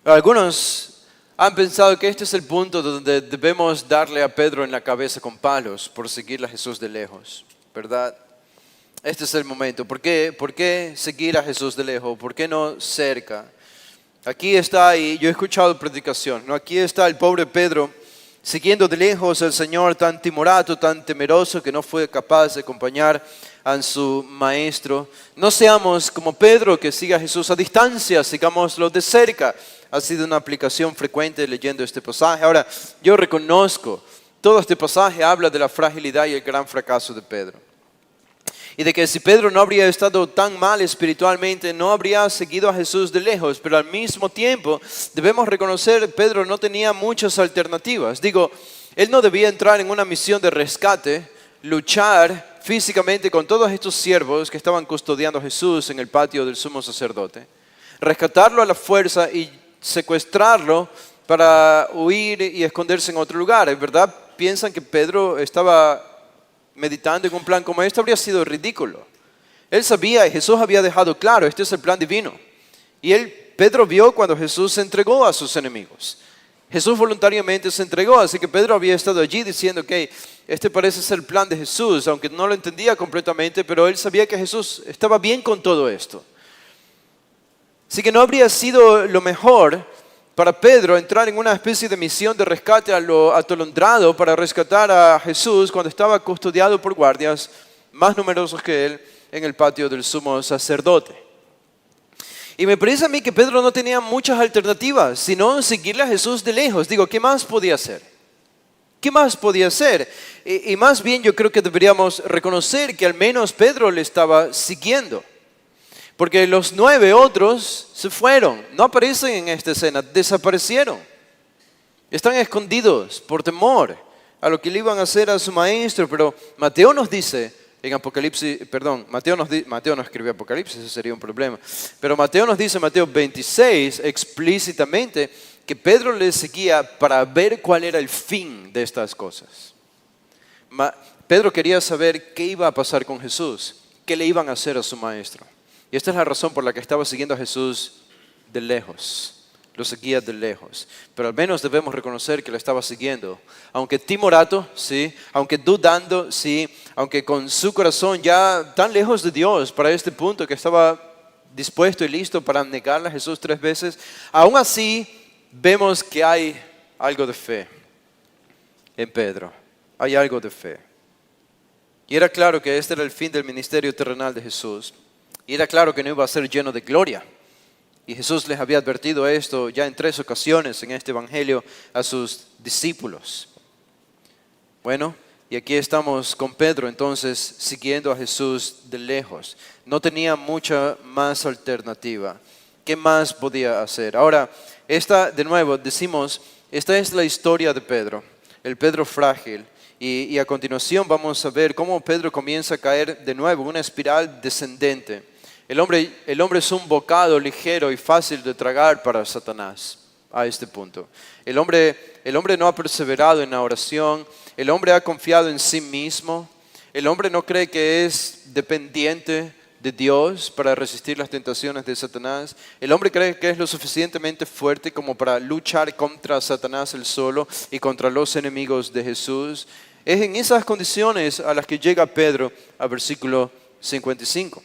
Algunos han pensado que este es el punto donde debemos darle a Pedro en la cabeza con palos por seguirle a Jesús de lejos, ¿verdad? Este es el momento. ¿Por qué seguir a Jesús de lejos? ¿Por qué no cerca? Aquí está, y yo he escuchado predicación, ¿no? Aquí está el pobre Pedro siguiendo de lejos al Señor, tan timorato, tan temeroso que no fue capaz de acompañar a su maestro. No seamos como Pedro que sigue a Jesús a distancia, sigámoslo de cerca. Ha sido una aplicación frecuente leyendo este pasaje. Ahora, yo reconozco, todo este pasaje habla de la fragilidad y el gran fracaso de Pedro. Y de que si Pedro no habría estado tan mal espiritualmente, no habría seguido a Jesús de lejos. Pero al mismo tiempo debemos reconocer que Pedro no tenía muchas alternativas. Digo, él no debía entrar en una misión de rescate, luchar físicamente con todos estos siervos que estaban custodiando a Jesús en el patio del sumo sacerdote, rescatarlo a la fuerza y secuestrarlo para huir y esconderse en otro lugar. ¿Es verdad? Piensan que Pedro estaba meditando en un plan como este, habría sido ridículo. Él sabía y Jesús había dejado claro, este es el plan divino. Y Pedro vio cuando Jesús se entregó a sus enemigos. Jesús voluntariamente se entregó, así que Pedro había estado allí diciendo que este parece ser el plan de Jesús, aunque no lo entendía completamente, pero él sabía que Jesús estaba bien con todo esto. Así que no habría sido lo mejor para Pedro entrar en una especie de misión de rescate a lo atolondrado para rescatar a Jesús cuando estaba custodiado por guardias más numerosos que él en el patio del sumo sacerdote. Y me parece a mí que Pedro no tenía muchas alternativas, sino seguirle a Jesús de lejos. Digo, ¿qué más podía hacer? ¿Qué más podía hacer? Y más bien yo creo que deberíamos reconocer que al menos Pedro le estaba siguiendo. Porque los 9 otros se fueron, no aparecen en esta escena, desaparecieron. Están escondidos por temor a lo que le iban a hacer a su maestro. Pero Mateo nos dice en Apocalipsis, Mateo no escribió Apocalipsis, eso sería un problema. Pero Mateo nos dice en Mateo 26 explícitamente que Pedro le seguía para ver cuál era el fin de estas cosas. Pedro quería saber qué iba a pasar con Jesús, qué le iban a hacer a su maestro. Y esta es la razón por la que estaba siguiendo a Jesús de lejos. Lo seguía de lejos. Pero al menos debemos reconocer que lo estaba siguiendo. Aunque timorato, sí. Aunque dudando, sí. Aunque con su corazón ya tan lejos de Dios para este punto que estaba dispuesto y listo para negarle a Jesús 3 veces. Aún así, vemos que hay algo de fe en Pedro. Hay algo de fe. Y era claro que este era el fin del ministerio terrenal de Jesús. Y era claro que no iba a ser lleno de gloria. Y Jesús les había advertido esto ya en 3 ocasiones en este evangelio a sus discípulos. Bueno, y aquí estamos con Pedro entonces siguiendo a Jesús de lejos. No tenía mucha más alternativa. ¿Qué más podía hacer? Ahora, de nuevo decimos, esta es la historia de Pedro, el Pedro frágil. Y a continuación vamos a ver cómo Pedro comienza a caer de nuevo en una espiral descendente. El hombre es un bocado ligero y fácil de tragar para Satanás a este punto. El hombre no ha perseverado en la oración. El hombre ha confiado en sí mismo. El hombre no cree que es dependiente de Dios para resistir las tentaciones de Satanás. El hombre cree que es lo suficientemente fuerte como para luchar contra Satanás él solo y contra los enemigos de Jesús. Es en esas condiciones a las que llega Pedro al versículo 55.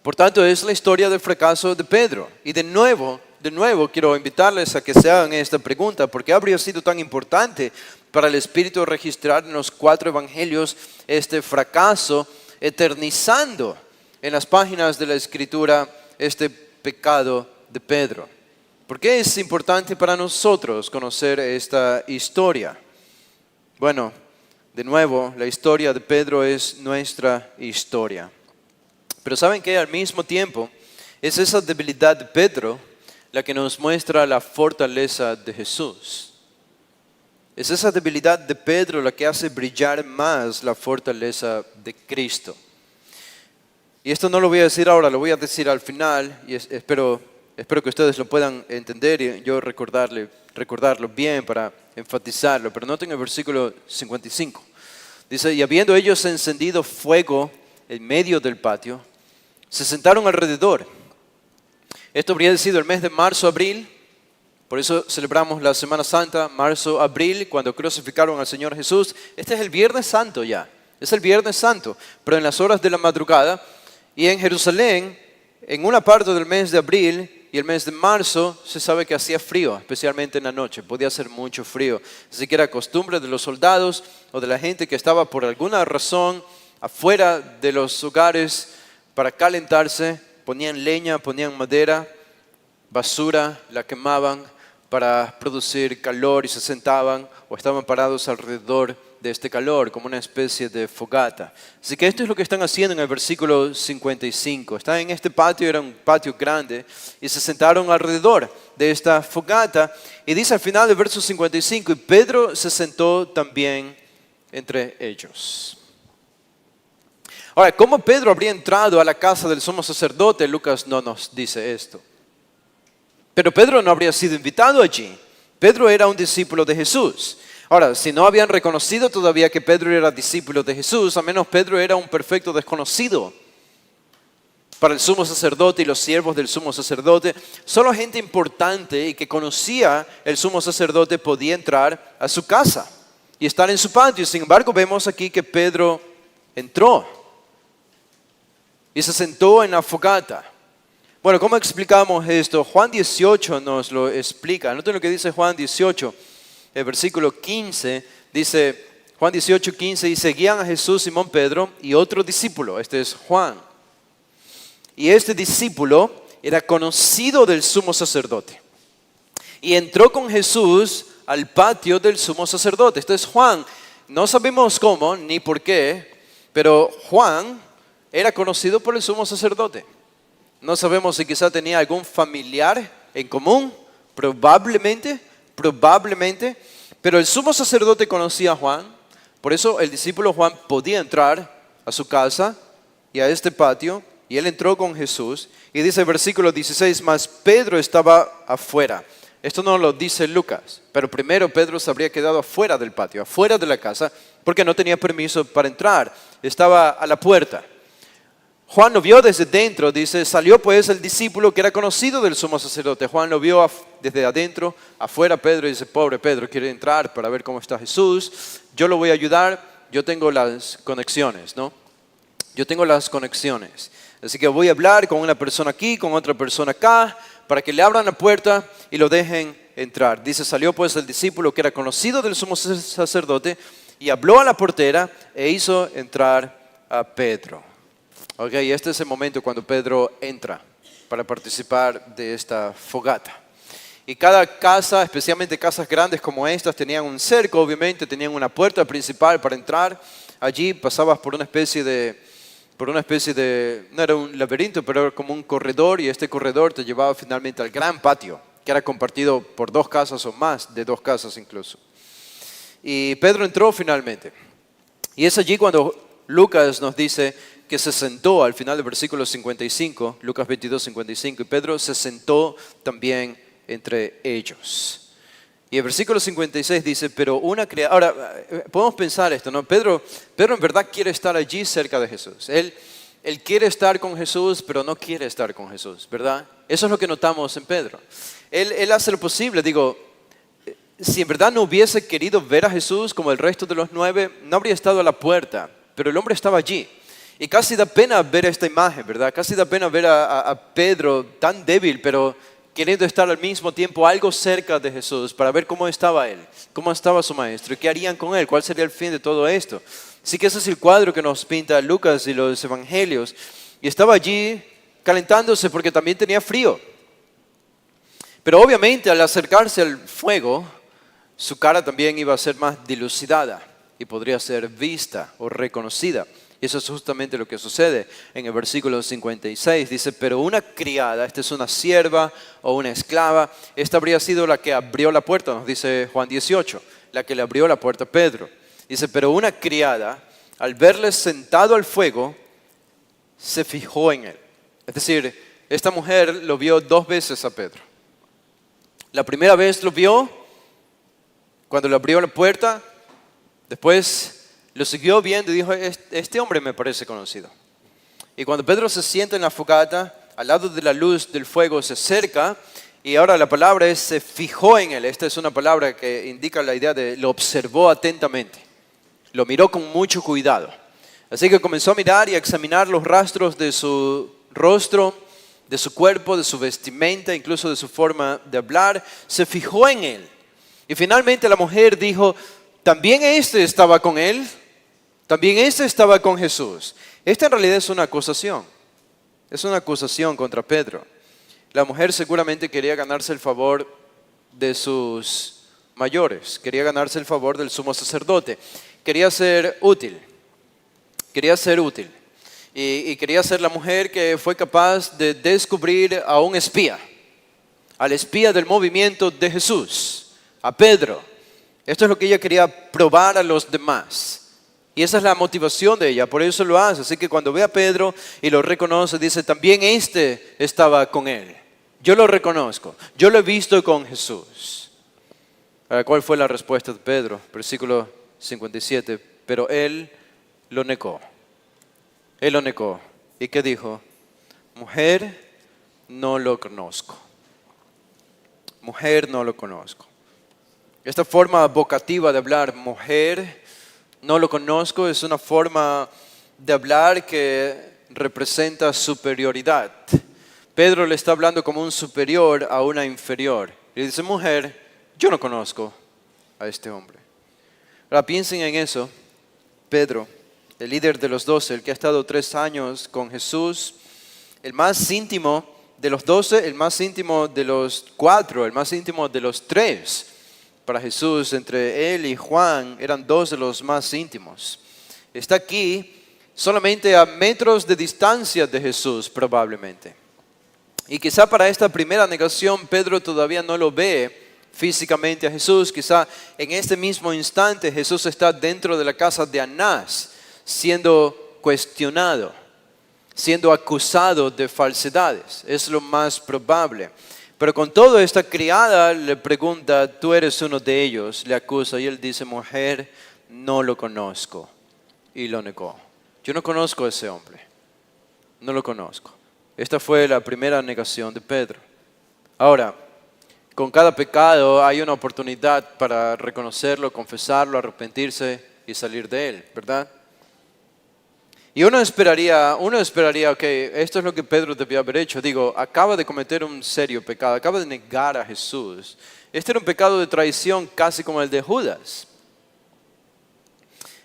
Por tanto, es la historia del fracaso de Pedro. Y de nuevo quiero invitarles a que se hagan esta pregunta. ¿Por qué habría sido tan importante para el Espíritu registrar en los 4 evangelios este fracaso, eternizando en las páginas de la Escritura este pecado de Pedro? ¿Por qué es importante para nosotros conocer esta historia? Bueno, de nuevo, la historia de Pedro es nuestra historia. Pero ¿saben qué? Al mismo tiempo, es esa debilidad de Pedro la que nos muestra la fortaleza de Jesús. Es esa debilidad de Pedro la que hace brillar más la fortaleza de Cristo. Y esto no lo voy a decir ahora, lo voy a decir al final y espero que ustedes lo puedan entender y yo recordarlo bien para enfatizarlo. Pero noten el versículo 55. Dice, y habiendo ellos encendido fuego en medio del patio, se sentaron alrededor. Esto habría sido el mes de marzo, abril. Por eso celebramos la Semana Santa, marzo, abril, cuando crucificaron al Señor Jesús. Este es el Viernes Santo ya. Es el Viernes Santo, pero en las horas de la madrugada. Y en Jerusalén, en una parte del mes de abril y el mes de marzo, se sabe que hacía frío, especialmente en la noche. Podía hacer mucho frío. Así que era costumbre de los soldados o de la gente que estaba por alguna razón afuera de los hogares para calentarse. Ponían leña, ponían madera, basura, la quemaban para producir calor y se sentaban o estaban parados alrededor de este calor, como una especie de fogata. Así que esto es lo que están haciendo en el versículo 55. Están en este patio, era un patio grande, y se sentaron alrededor de esta fogata. Y dice al final del verso 55, y Pedro se sentó también entre ellos. Ahora, ¿cómo Pedro habría entrado a la casa del sumo sacerdote? Lucas no nos dice esto. Pero Pedro no habría sido invitado allí. Pedro era un discípulo de Jesús. Ahora, si no habían reconocido todavía que Pedro era discípulo de Jesús, al menos Pedro era un perfecto desconocido para el sumo sacerdote y los siervos del sumo sacerdote. Solo gente importante y que conocía el sumo sacerdote podía entrar a su casa y estar en su patio. Sin embargo, vemos aquí que Pedro entró y se sentó en la fogata. Bueno, ¿cómo explicamos esto? Juan 18 nos lo explica. Noten lo que dice Juan 18, el versículo 15. Dice, Juan 18, 15, y seguían a Jesús, Simón Pedro y otro discípulo. Este es Juan. Y este discípulo era conocido del sumo sacerdote. Y entró con Jesús al patio del sumo sacerdote. Este es Juan. No sabemos cómo ni por qué, pero Juan era conocido por el sumo sacerdote. No sabemos si quizá tenía algún familiar en común, probablemente, pero el sumo sacerdote conocía a Juan, por eso el discípulo Juan podía entrar a su casa y a este patio, y él entró con Jesús, y dice el versículo 16, mas Pedro estaba afuera. Esto no lo dice Lucas, pero primero Pedro se habría quedado afuera del patio, afuera de la casa, porque no tenía permiso para entrar, estaba a la puerta. Juan lo vio desde dentro, dice, salió pues el discípulo que era conocido del sumo sacerdote. Juan lo vio desde adentro, afuera Pedro, y dice, pobre Pedro, quiere entrar para ver cómo está Jesús. Yo lo voy a ayudar, yo tengo las conexiones, ¿no? Yo tengo las conexiones. Así que voy a hablar con una persona aquí, con otra persona acá, para que le abran la puerta y lo dejen entrar. Dice, salió pues el discípulo que era conocido del sumo sacerdote y habló a la portera e hizo entrar a Pedro. Ok, y este es el momento cuando Pedro entra para participar de esta fogata. Y cada casa, especialmente casas grandes como estas, tenían un cerco, obviamente, tenían una puerta principal para entrar. Allí pasabas por una especie de, no era un laberinto, pero era como un corredor, y este corredor te llevaba finalmente al gran patio, que era compartido por 2 casas o más, de 2 casas incluso. Y Pedro entró finalmente. Y es allí cuando Lucas nos dice que se sentó al final del versículo 55, Lucas 22, 55, y Pedro se sentó también entre ellos. Y el versículo 56 dice, pero una criatura... Ahora, podemos pensar esto, ¿no? Pedro en verdad quiere estar allí cerca de Jesús. Él quiere estar con Jesús, pero no quiere estar con Jesús, ¿verdad? Eso es lo que notamos en Pedro. Él hace lo posible, digo, si en verdad no hubiese querido ver a Jesús como el resto de los 9, no habría estado a la puerta, pero el hombre estaba allí. Y casi da pena ver esta imagen, ¿verdad? Casi da pena ver a Pedro tan débil, pero queriendo estar al mismo tiempo algo cerca de Jesús para ver cómo estaba él, cómo estaba su maestro, y qué harían con él, cuál sería el fin de todo esto. Así que ese es el cuadro que nos pinta Lucas y los evangelios. Y estaba allí calentándose porque también tenía frío. Pero obviamente al acercarse al fuego, su cara también iba a ser más dilucidada y podría ser vista o reconocida. Y eso es justamente lo que sucede en el versículo 56. Dice, pero una criada, esta es una sierva o una esclava, esta habría sido la que abrió la puerta, nos dice Juan 18, la que le abrió la puerta a Pedro. Dice, pero una criada, al verle sentado al fuego, se fijó en él. Es decir, esta mujer lo vio 2 veces a Pedro. La primera vez lo vio cuando le abrió la puerta, después lo siguió viendo y dijo, este hombre me parece conocido. Y cuando Pedro se sienta en la fogata, al lado de la luz del fuego, se acerca y ahora la palabra es se fijó en él. Esta es una palabra que indica la idea de lo observó atentamente. Lo miró con mucho cuidado. Así que comenzó a mirar y a examinar los rastros de su rostro, de su cuerpo, de su vestimenta, incluso de su forma de hablar. Se fijó en él. Y finalmente la mujer dijo, ¿también este estaba con él? ¿También este estaba con Jesús? Esta en realidad es una acusación. Es una acusación contra Pedro. La mujer seguramente quería ganarse el favor de sus mayores. Quería ganarse el favor del sumo sacerdote. Quería ser útil. Quería ser útil. Y quería ser la mujer que fue capaz de descubrir a un espía. Al espía del movimiento de Jesús. A Pedro. Esto es lo que ella quería probar a los demás. Y esa es la motivación de ella, por eso lo hace. Así que cuando ve a Pedro y lo reconoce, dice, también este estaba con él. Yo lo reconozco, yo lo he visto con Jesús. Ahora, ¿cuál fue la respuesta de Pedro? Versículo 57, pero él lo negó. Él lo negó. ¿Y qué dijo? Mujer, no lo conozco. Mujer, no lo conozco. Esta forma vocativa de hablar, mujer, no lo conozco, es una forma de hablar que representa superioridad. Pedro le está hablando como un superior a una inferior. Y dice, mujer, yo no conozco a este hombre. Ahora piensen en eso. Pedro, el líder de los 12, el que ha estado 3 años con Jesús, el más íntimo de los 12, el más íntimo de los 4, el más íntimo de los 3. Para Jesús, entre él y Juan, eran 2 de los más íntimos. Está aquí solamente a metros de distancia de Jesús, probablemente. Y quizá para esta primera negación, Pedro todavía no lo ve físicamente a Jesús. Quizá en este mismo instante Jesús está dentro de la casa de Anás, siendo cuestionado, siendo acusado de falsedades. Es lo más probable. Pero con todo, esta criada le pregunta, tú eres uno de ellos, le acusa y él dice, mujer, no lo conozco. Y lo negó. Yo no conozco a ese hombre. No lo conozco. Esta fue la primera negación de Pedro. Ahora, con cada pecado hay una oportunidad para reconocerlo, confesarlo, arrepentirse y salir de él, ¿verdad? Y uno esperaría, ok, esto es lo que Pedro debió haber hecho. Digo, acaba de cometer un serio pecado, acaba de negar a Jesús. Este era un pecado de traición casi como el de Judas.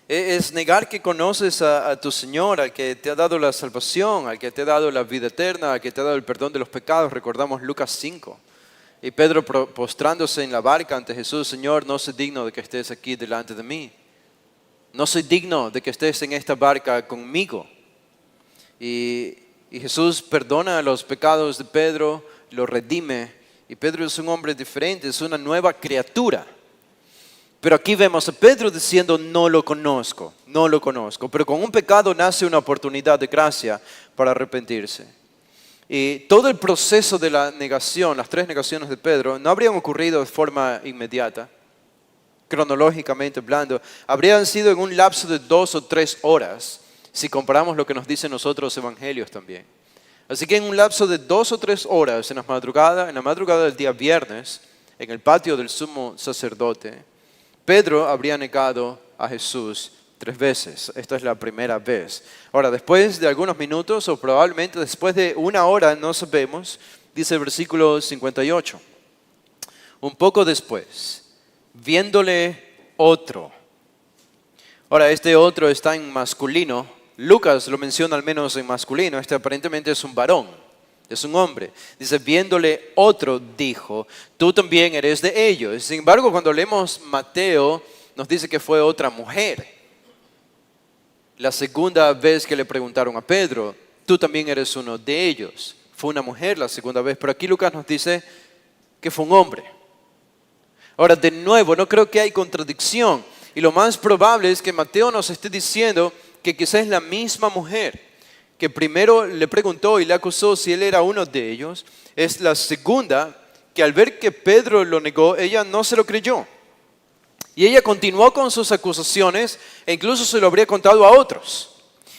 Es negar que conoces a tu Señor, al que te ha dado la salvación, al que te ha dado la vida eterna, al que te ha dado el perdón de los pecados. Recordamos Lucas 5. Y Pedro postrándose en la barca ante Jesús, Señor, no soy digno de que estés aquí delante de mí. No soy digno de que estés en esta barca conmigo. Y Jesús perdona los pecados de Pedro, lo redime. Y Pedro es un hombre diferente, es una nueva criatura. Pero aquí vemos a Pedro diciendo, no lo conozco, no lo conozco. Pero con un pecado nace una oportunidad de gracia para arrepentirse. Y todo el proceso de la negación, las 3 negaciones de Pedro, no habrían ocurrido de forma inmediata. Cronológicamente hablando, habrían sido en un lapso de 2 o 3 horas, si comparamos lo que nos dicen nosotros los evangelios también. Así que en un lapso de 2 o 3 horas, en la madrugada del día viernes, en el patio del sumo sacerdote, Pedro habría negado a Jesús 3 veces. Esta es la primera vez. Ahora, después de algunos minutos, o probablemente después de 1 hora, no sabemos, dice el versículo 58. Un poco después, viéndole otro. Ahora, este otro está en masculino. Lucas lo menciona al menos en masculino. Este aparentemente es un varón. es un hombre. Dice, viéndole otro, dijo, tú también eres de ellos. Sin embargo, cuando leemos Mateo, nos dice que fue otra mujer. La segunda vez que le preguntaron a Pedro, tú también eres uno de ellos. Fue una mujer la segunda vez, pero aquí Lucas nos dice que fue un hombre. Ahora, de nuevo, no creo que hay contradicción. Y lo más probable es que Mateo nos esté diciendo que quizás es la misma mujer que primero le preguntó y le acusó si él era uno de ellos. Es la segunda que al ver que Pedro lo negó, ella no se lo creyó. Y ella continuó con sus acusaciones e incluso se lo habría contado a otros.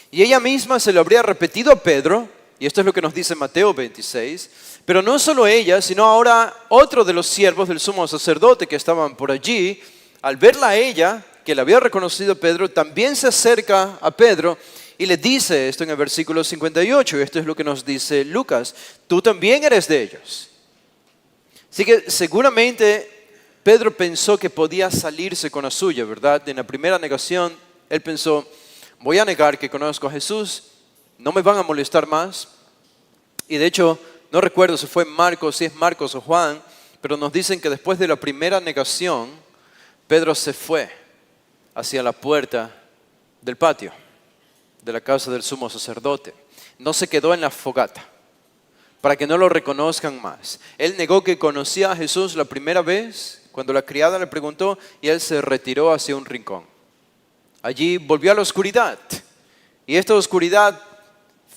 Y ella misma se lo habría repetido a Pedro, y esto es lo que nos dice Mateo 26, pero no solo ella, sino ahora otro de los siervos del sumo sacerdote que estaban por allí, al verla a ella, que la había reconocido Pedro, también se acerca a Pedro y le dice esto en el versículo 58, y esto es lo que nos dice Lucas, tú también eres de ellos. Así que seguramente Pedro pensó que podía salirse con la suya, ¿verdad? En la primera negación, él pensó, voy a negar que conozco a Jesús, no me van a molestar más. Y de hecho, no recuerdo si fue Marcos, si es Marcos o Juan, pero nos dicen que después de la primera negación, Pedro se fue hacia la puerta del patio de la casa del sumo sacerdote. No se quedó en la fogata para que no lo reconozcan más. Él negó que conocía a Jesús la primera vez cuando la criada le preguntó y él se retiró hacia un rincón. Allí volvió a la oscuridad. Y esta oscuridad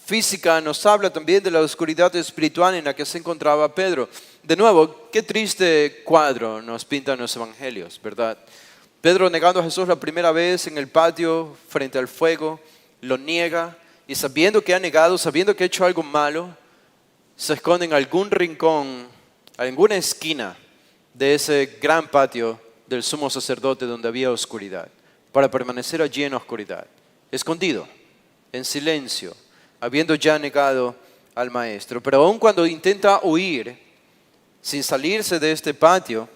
física nos habla también de la oscuridad espiritual en la que se encontraba Pedro. De nuevo, qué triste cuadro nos pintan los evangelios, ¿verdad? Pedro negando a Jesús la primera vez en el patio frente al fuego, lo niega y sabiendo que ha negado, sabiendo que ha hecho algo malo, se esconde en algún rincón, en alguna esquina de ese gran patio del sumo sacerdote donde había oscuridad, para permanecer allí en la oscuridad, escondido, en silencio, habiendo ya negado al maestro. Pero aun cuando intenta huir, sin salirse de este patio,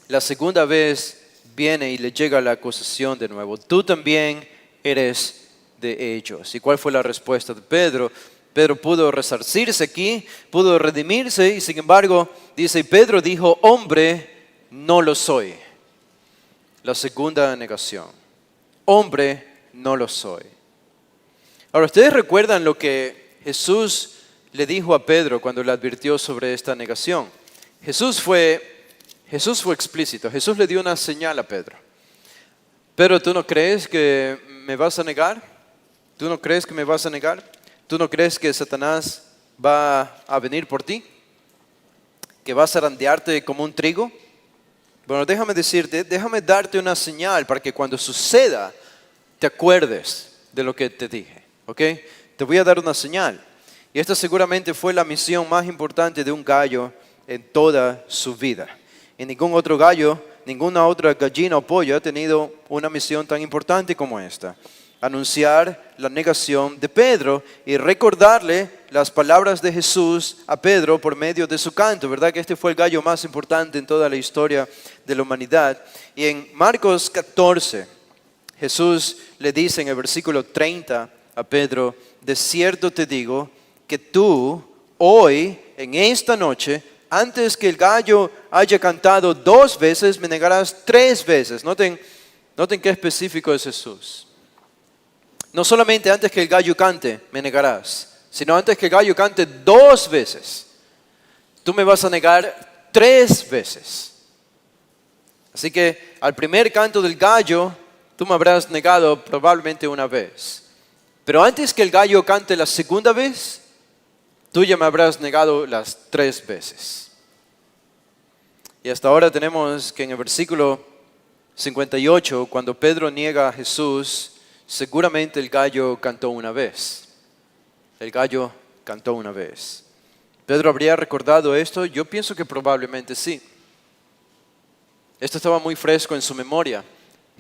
la segunda vez viene y le llega la acusación de nuevo. Tú también eres de ellos. ¿Y cuál fue la respuesta de Pedro? Pedro pudo resarcirse aquí, pudo redimirse y sin embargo, dice, Pedro dijo, hombre, no lo soy. La segunda negación. Hombre, no lo soy. Ahora, ¿ustedes recuerdan lo que Jesús le dijo a Pedro cuando le advirtió sobre esta negación? Jesús fue explícito. Jesús le dio una señal a Pedro. Pedro, ¿tú no crees que me vas a negar? ¿Tú no crees que me vas a negar? ¿Tú no crees que Satanás va a venir por ti? ¿Que va a zarandearte como un trigo? Bueno, déjame decirte, déjame darte una señal para que cuando suceda te acuerdes de lo que te dije. ¿Ok? Te voy a dar una señal. Y esta seguramente fue la misión más importante de un gallo en toda su vida. Y ningún otro gallo, ninguna otra gallina o pollo ha tenido una misión tan importante como esta. Anunciar la negación de Pedro y recordarle las palabras de Jesús a Pedro por medio de su canto, ¿verdad? Que este fue el gallo más importante en toda la historia de la humanidad. Y en Marcos 14, Jesús le dice en el versículo 30 a Pedro, de cierto te digo que tú hoy, en esta noche, antes que el gallo haya cantado 2 veces, me negarás 3 veces. Noten qué específico es Jesús. No solamente antes que el gallo cante, me negarás, sino antes que el gallo cante 2 veces. Tú me vas a negar 3 veces. Así que al primer canto del gallo, tú me habrás negado probablemente 1 vez. Pero antes que el gallo cante la segunda vez, tú ya me habrás negado las 3 veces. Y hasta ahora tenemos que en el versículo 58, cuando Pedro niega a Jesús, seguramente el gallo cantó 1 vez. El gallo cantó 1 vez. ¿Pedro habría recordado esto? Yo pienso que probablemente sí. Esto estaba muy fresco en su memoria.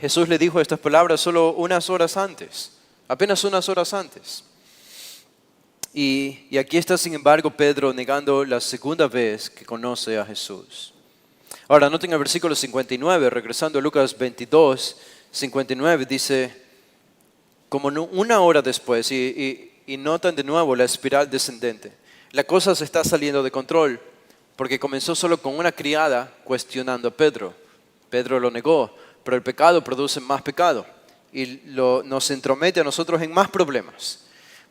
Jesús le dijo estas palabras solo unas horas antes, apenas unas horas antes. Y aquí está, sin embargo, Pedro negando la segunda vez que conoce a Jesús. Ahora, noten el versículo 59, regresando a Lucas 22, 59, dice, como 1 hora después, y notan de nuevo la espiral descendente. La cosa se está saliendo de control porque comenzó solo con una criada cuestionando a Pedro. Pedro lo negó, pero el pecado produce más pecado y nos entromete a nosotros en más problemas.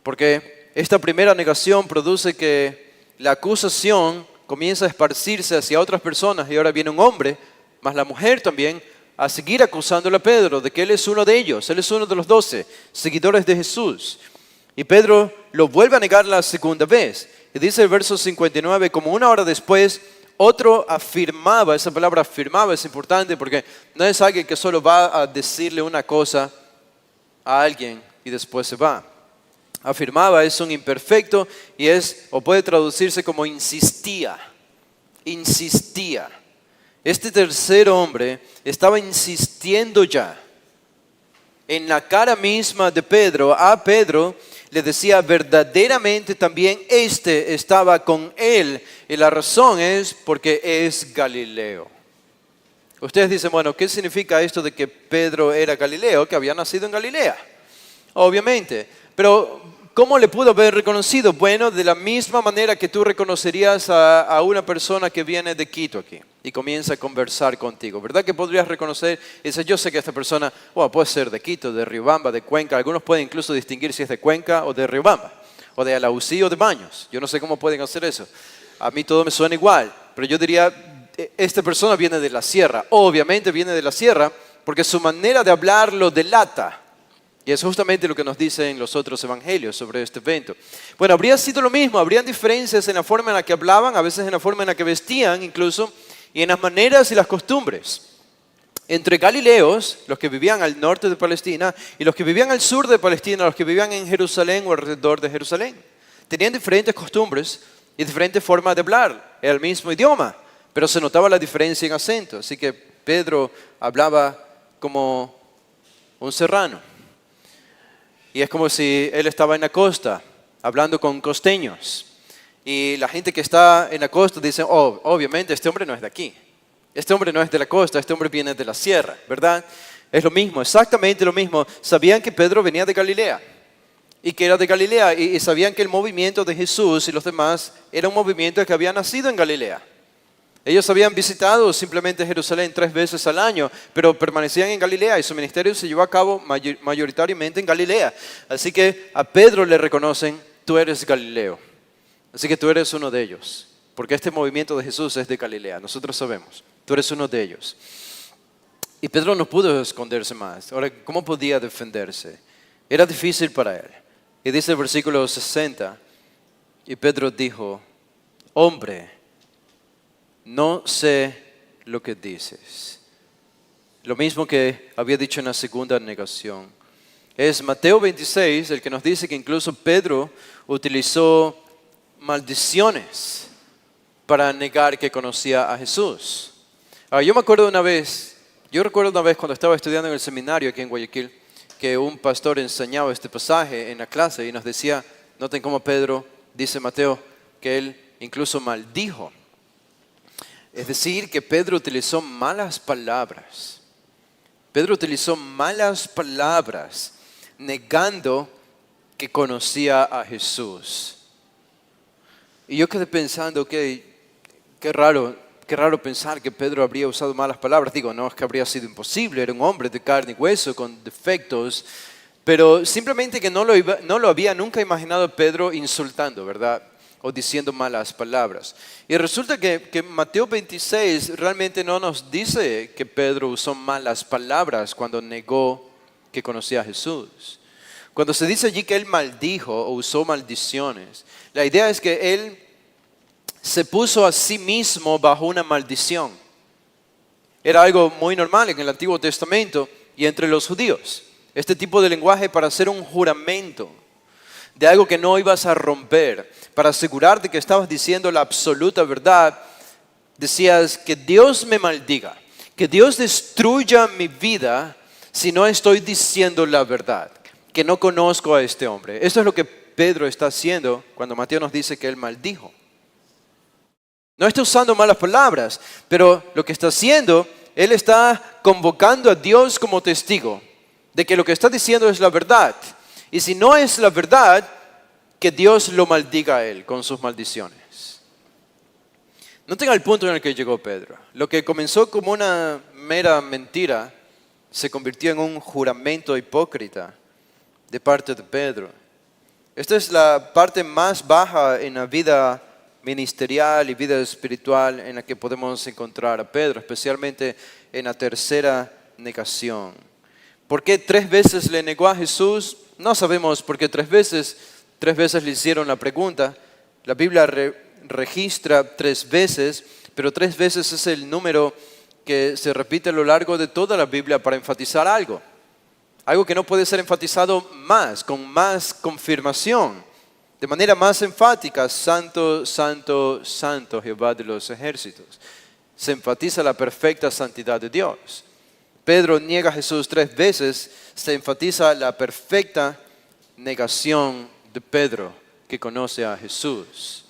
Porque esta primera negación produce que la acusación comienza a esparcirse hacia otras personas y ahora viene un hombre, más la mujer también, a seguir acusándole a Pedro de que él es uno de ellos, él es uno de los 12 seguidores de Jesús. Y Pedro lo vuelve a negar la segunda vez. Y dice el verso 59, como una hora después, otro afirmaba, esa palabra afirmaba es importante porque no es alguien que solo va a decirle una cosa a alguien y después se va. Afirmaba es un imperfecto y o puede traducirse como insistía. Insistía. Este tercer hombre estaba insistiendo ya en la cara misma de Pedro. A Pedro le decía verdaderamente también estaba con él. Y la razón es porque es Galileo. Ustedes dicen, bueno, ¿qué significa esto de que Pedro era Galileo? Que había nacido en Galilea. Obviamente. Pero ¿cómo le pudo haber reconocido? Bueno, de la misma manera que tú reconocerías a una persona que viene de Quito aquí y comienza a conversar contigo. ¿Verdad que podrías reconocer? Y dices, yo sé que esta persona puede ser de Quito, de Riobamba, de Cuenca. Algunos pueden incluso distinguir si es de Cuenca o de Riobamba, o de Alausí o de Baños. Yo no sé cómo pueden hacer eso. A mí todo me suena igual, pero yo diría, esta persona viene de la sierra. Obviamente viene de la sierra porque su manera de hablar lo delata. Y es justamente lo que nos dicen los otros evangelios sobre este evento. Bueno, habría sido lo mismo, habrían diferencias en la forma en la que hablaban, a veces en la forma en la que vestían incluso, y en las maneras y las costumbres. Entre galileos, los que vivían al norte de Palestina, y los que vivían al sur de Palestina, los que vivían en Jerusalén o alrededor de Jerusalén. Tenían diferentes costumbres y diferentes formas de hablar, era el mismo idioma, pero se notaba la diferencia en acento. Así que Pedro hablaba como un serrano. Y es como si él estaba en la costa, hablando con costeños. Y la gente que está en la costa dice, obviamente este hombre no es de aquí. Este hombre no es de la costa, este hombre viene de la sierra, ¿verdad? Es lo mismo, exactamente lo mismo. Sabían que Pedro venía de Galilea y que era de Galilea. Y sabían que el movimiento de Jesús y los demás era un movimiento que había nacido en Galilea. Ellos habían visitado simplemente Jerusalén 3 veces al año, pero permanecían en Galilea y su ministerio se llevó a cabo mayoritariamente en Galilea. Así que a Pedro le reconocen, tú eres Galileo. Así que tú eres uno de ellos, porque este movimiento de Jesús es de Galilea, nosotros sabemos, tú eres uno de ellos. Y Pedro no pudo esconderse más. Ahora, ¿cómo podía defenderse? Era difícil para él. Y dice el versículo 60, y Pedro dijo, hombre, no sé lo que dices. Lo mismo que había dicho en la segunda negación. Es Mateo 26 el que nos dice que incluso Pedro utilizó maldiciones para negar que conocía a Jesús. Ahora, yo recuerdo una vez cuando estaba estudiando en el seminario aquí en Guayaquil, que un pastor enseñaba este pasaje en la clase y nos decía, noten cómo Pedro dice Mateo, que él incluso maldijo. Es decir, que Pedro utilizó malas palabras. Pedro utilizó malas palabras negando que conocía a Jesús. Y yo quedé pensando, qué raro pensar que Pedro habría usado malas palabras. Digo, no es que habría sido imposible, era un hombre de carne y hueso con defectos, pero simplemente que no lo había nunca imaginado Pedro insultando, ¿verdad? O diciendo malas palabras. Y resulta que Mateo 26 realmente no nos dice que Pedro usó malas palabras cuando negó que conocía a Jesús. Cuando se dice allí que él maldijo o usó maldiciones, la idea es que él se puso a sí mismo bajo una maldición. Era algo muy normal en el Antiguo Testamento y entre los judíos. Este tipo de lenguaje para hacer un juramento de algo que no ibas a romper, para asegurarte que estabas diciendo la absoluta verdad, decías que Dios me maldiga, que Dios destruya mi vida si no estoy diciendo la verdad, que no conozco a este hombre. Esto es lo que Pedro está haciendo cuando Mateo nos dice que él maldijo. No está usando malas palabras, pero lo que está haciendo, él está convocando a Dios como testigo de que lo que está diciendo es la verdad. Y si no es la verdad, que Dios lo maldiga a él con sus maldiciones. Noten el punto en el que llegó Pedro. Lo que comenzó como una mera mentira se convirtió en un juramento hipócrita de parte de Pedro. Esta es la parte más baja en la vida ministerial y vida espiritual en la que podemos encontrar a Pedro, especialmente en la tercera negación. ¿Por qué 3 veces le negó a Jesús? No sabemos por qué 3 veces. 3 veces le hicieron la pregunta. La Biblia registra 3 veces, pero 3 veces es el número que se repite a lo largo de toda la Biblia para enfatizar algo. Algo que no puede ser enfatizado más, con más confirmación, de manera más enfática. Santo, santo, santo, Jehová de los ejércitos. Se enfatiza la perfecta santidad de Dios. Pedro niega a Jesús 3 veces, se enfatiza la perfecta negación de Pedro, que conoce a Jesús.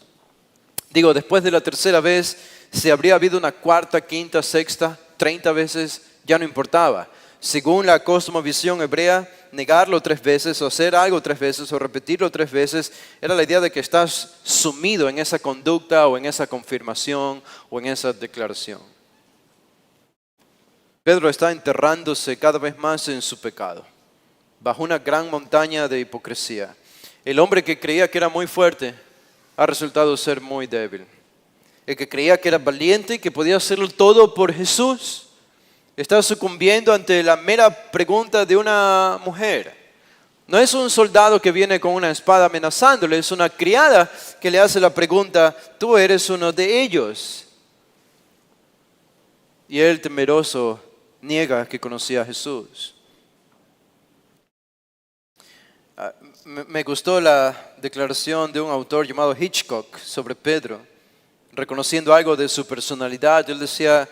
Digo, después de la tercera vez, si habría habido una cuarta, quinta, sexta, 30 veces, ya no importaba. Según la cosmovisión hebrea, negarlo 3 veces, o hacer algo 3 veces, o repetirlo 3 veces, era la idea de que estás sumido en esa conducta, o en esa confirmación, o en esa declaración. Pedro está enterrándose cada vez más en su pecado, bajo una gran montaña de hipocresía. El hombre que creía que era muy fuerte ha resultado ser muy débil. El que creía que era valiente y que podía hacerlo todo por Jesús está sucumbiendo ante la mera pregunta de una mujer. No es un soldado que viene con una espada amenazándole, es una criada que le hace la pregunta: tú eres uno de ellos. Y él, temeroso, niega que conocía a Jesús. Me gustó la declaración de un autor llamado Hitchcock sobre Pedro, reconociendo algo de su personalidad. Él decía: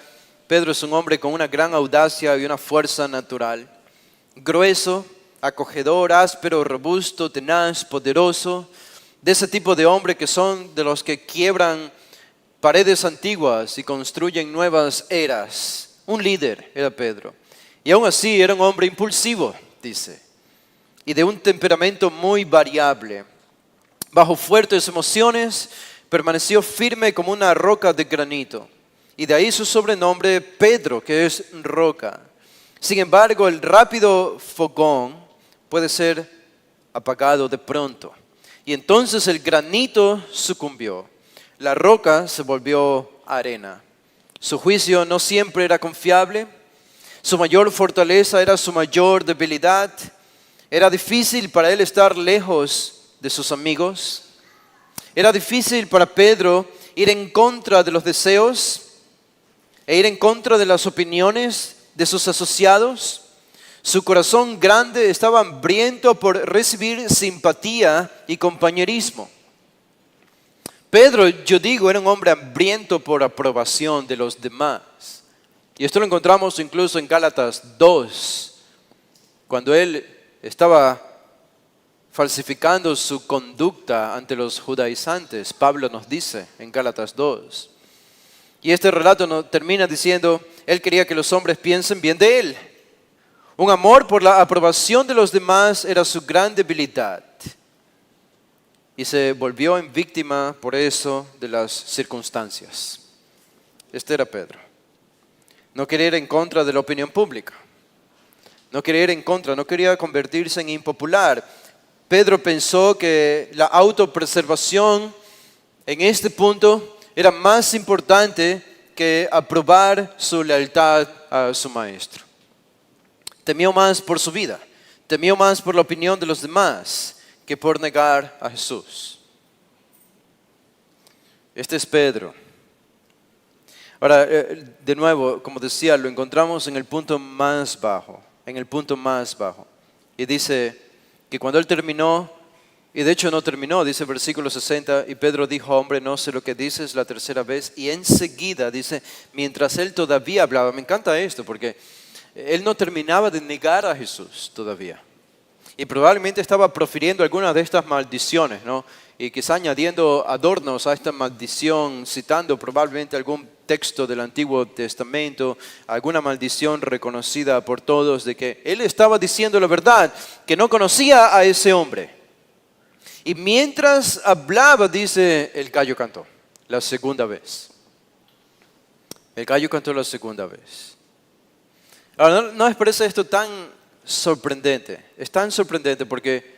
Pedro es un hombre con una gran audacia y una fuerza natural, grueso, acogedor, áspero, robusto, tenaz, poderoso, de ese tipo de hombre que son de los que quiebran paredes antiguas y construyen nuevas eras. Un líder era Pedro. Y aún así era un hombre impulsivo, dice, y de un temperamento muy variable. Bajo fuertes emociones, permaneció firme como una roca de granito. Y de ahí su sobrenombre Pedro, que es roca. Sin embargo, el rápido fogón puede ser apagado de pronto. Y entonces el granito sucumbió. La roca se volvió arena. Su juicio no siempre era confiable. Su mayor fortaleza era su mayor debilidad. Era difícil para él estar lejos de sus amigos. Era difícil para Pedro ir en contra de los deseos e ir en contra de las opiniones de sus asociados. Su corazón grande estaba hambriento por recibir simpatía y compañerismo. Pedro, yo digo, era un hombre hambriento por aprobación de los demás. Y esto lo encontramos incluso en Gálatas 2, cuando él estaba falsificando su conducta ante los judaizantes. Pablo nos dice en Gálatas 2. Y este relato termina diciendo: él quería que los hombres piensen bien de él. Un amor por la aprobación de los demás era su gran debilidad. Y se volvió en víctima por eso de las circunstancias. Este era Pedro. No quería ir en contra de la opinión pública. No quería ir en contra, no quería convertirse en impopular. Pedro pensó que la autopreservación en este punto era más importante que aprobar su lealtad a su maestro. Temió más por su vida, temió más por la opinión de los demás que por negar a Jesús. Este es Pedro. Ahora, de nuevo, como decía, lo encontramos en el punto más bajo, Y dice que cuando él terminó, y de hecho no terminó, dice versículo 60, y Pedro dijo: hombre, no sé lo que dices, la tercera vez. Y enseguida, dice, mientras él todavía hablaba, me encanta esto porque él no terminaba de negar a Jesús todavía. Y probablemente estaba profiriendo alguna de estas maldiciones, ¿no? Y quizá añadiendo adornos a esta maldición, citando probablemente algún texto del Antiguo Testamento, alguna maldición reconocida por todos de que él estaba diciendo la verdad, que no conocía a ese hombre. Y mientras hablaba, dice, el gallo cantó la segunda vez. El gallo cantó la segunda vez. Ahora, ¿no les parece esto tan sorprendente? Es tan sorprendente porque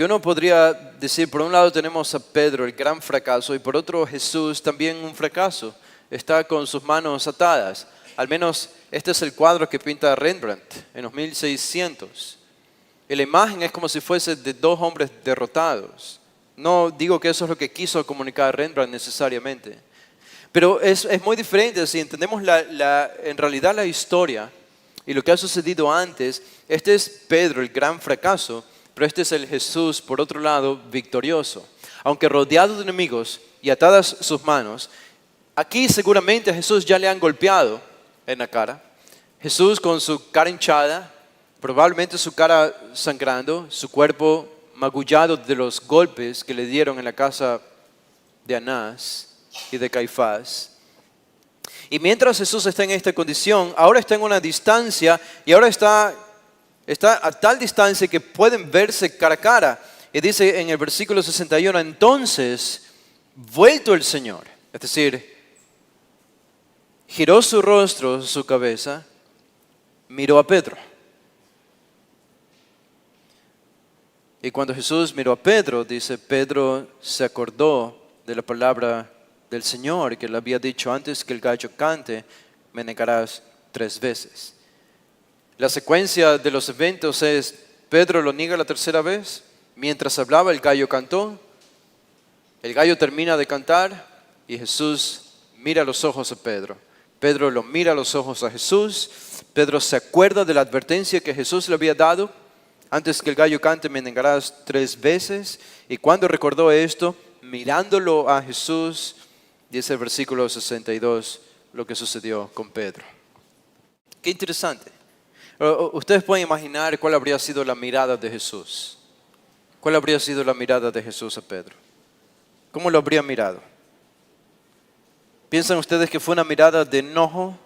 uno podría decir, por un lado tenemos a Pedro, el gran fracaso, y por otro Jesús, también un fracaso. Está con sus manos atadas. Al menos este es el cuadro que pinta Rembrandt en los 1600. Y la imagen es como si fuese de dos hombres derrotados. No digo que eso es lo que quiso comunicar Rembrandt necesariamente. Pero es muy diferente si entendemos en realidad la historia y lo que ha sucedido antes. Este es Pedro, el gran fracaso, pero este es el Jesús, por otro lado, victorioso. Aunque rodeado de enemigos y atadas sus manos, aquí seguramente a Jesús ya le han golpeado en la cara. Jesús con su cara hinchada, probablemente su cara sangrando, su cuerpo magullado de los golpes que le dieron en la casa de Anás y de Caifás. Y mientras Jesús está en esta condición, ahora está en una distancia y ahora está a tal distancia que pueden verse cara a cara. Y dice en el versículo 61, entonces, vuelto el Señor, es decir, giró su rostro, su cabeza, miró a Pedro. Y cuando Jesús miró a Pedro, dice, Pedro se acordó de la palabra del Señor que le había dicho antes que el gallo cante, me negarás 3 veces. La secuencia de los eventos es, Pedro lo niega la tercera vez, mientras hablaba el gallo cantó, el gallo termina de cantar y Jesús mira a los ojos a Pedro. Pedro lo mira a los ojos a Jesús, Pedro se acuerda de la advertencia que Jesús le había dado, antes que el gallo cante me negarás 3 veces, y cuando recordó esto, mirándolo a Jesús, dice el versículo 62, lo que sucedió con Pedro. Qué interesante. Ustedes pueden imaginar cuál habría sido la mirada de Jesús. ¿Cuál habría sido la mirada de Jesús a Pedro? ¿Cómo lo habría mirado? ¿Piensan ustedes que fue una mirada de enojo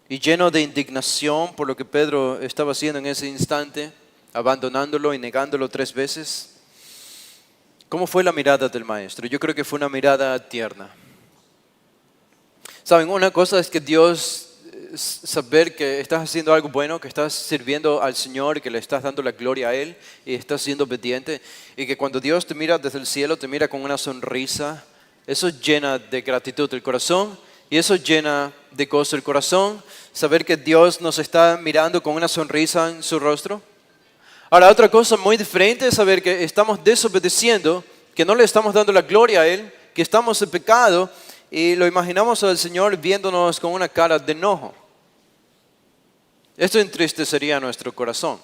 y lleno de indignación por lo que Pedro estaba haciendo en ese instante, abandonándolo y negándolo 3 veces? ¿Cómo fue la mirada del maestro? Yo creo que fue una mirada tierna. Saben, una cosa es que Dios, saber que estás haciendo algo bueno, que estás sirviendo al Señor, que le estás dando la gloria a Él y estás siendo obediente, y que cuando Dios te mira desde el cielo, te mira con una sonrisa, eso llena de gratitud el corazón y eso llena de gozo el corazón, saber que Dios nos está mirando con una sonrisa en su rostro. Ahora, otra cosa muy diferente es saber que estamos desobedeciendo, que no le estamos dando la gloria a Él, que estamos en pecado y lo imaginamos al Señor viéndonos con una cara de enojo. Esto entristecería nuestro corazón,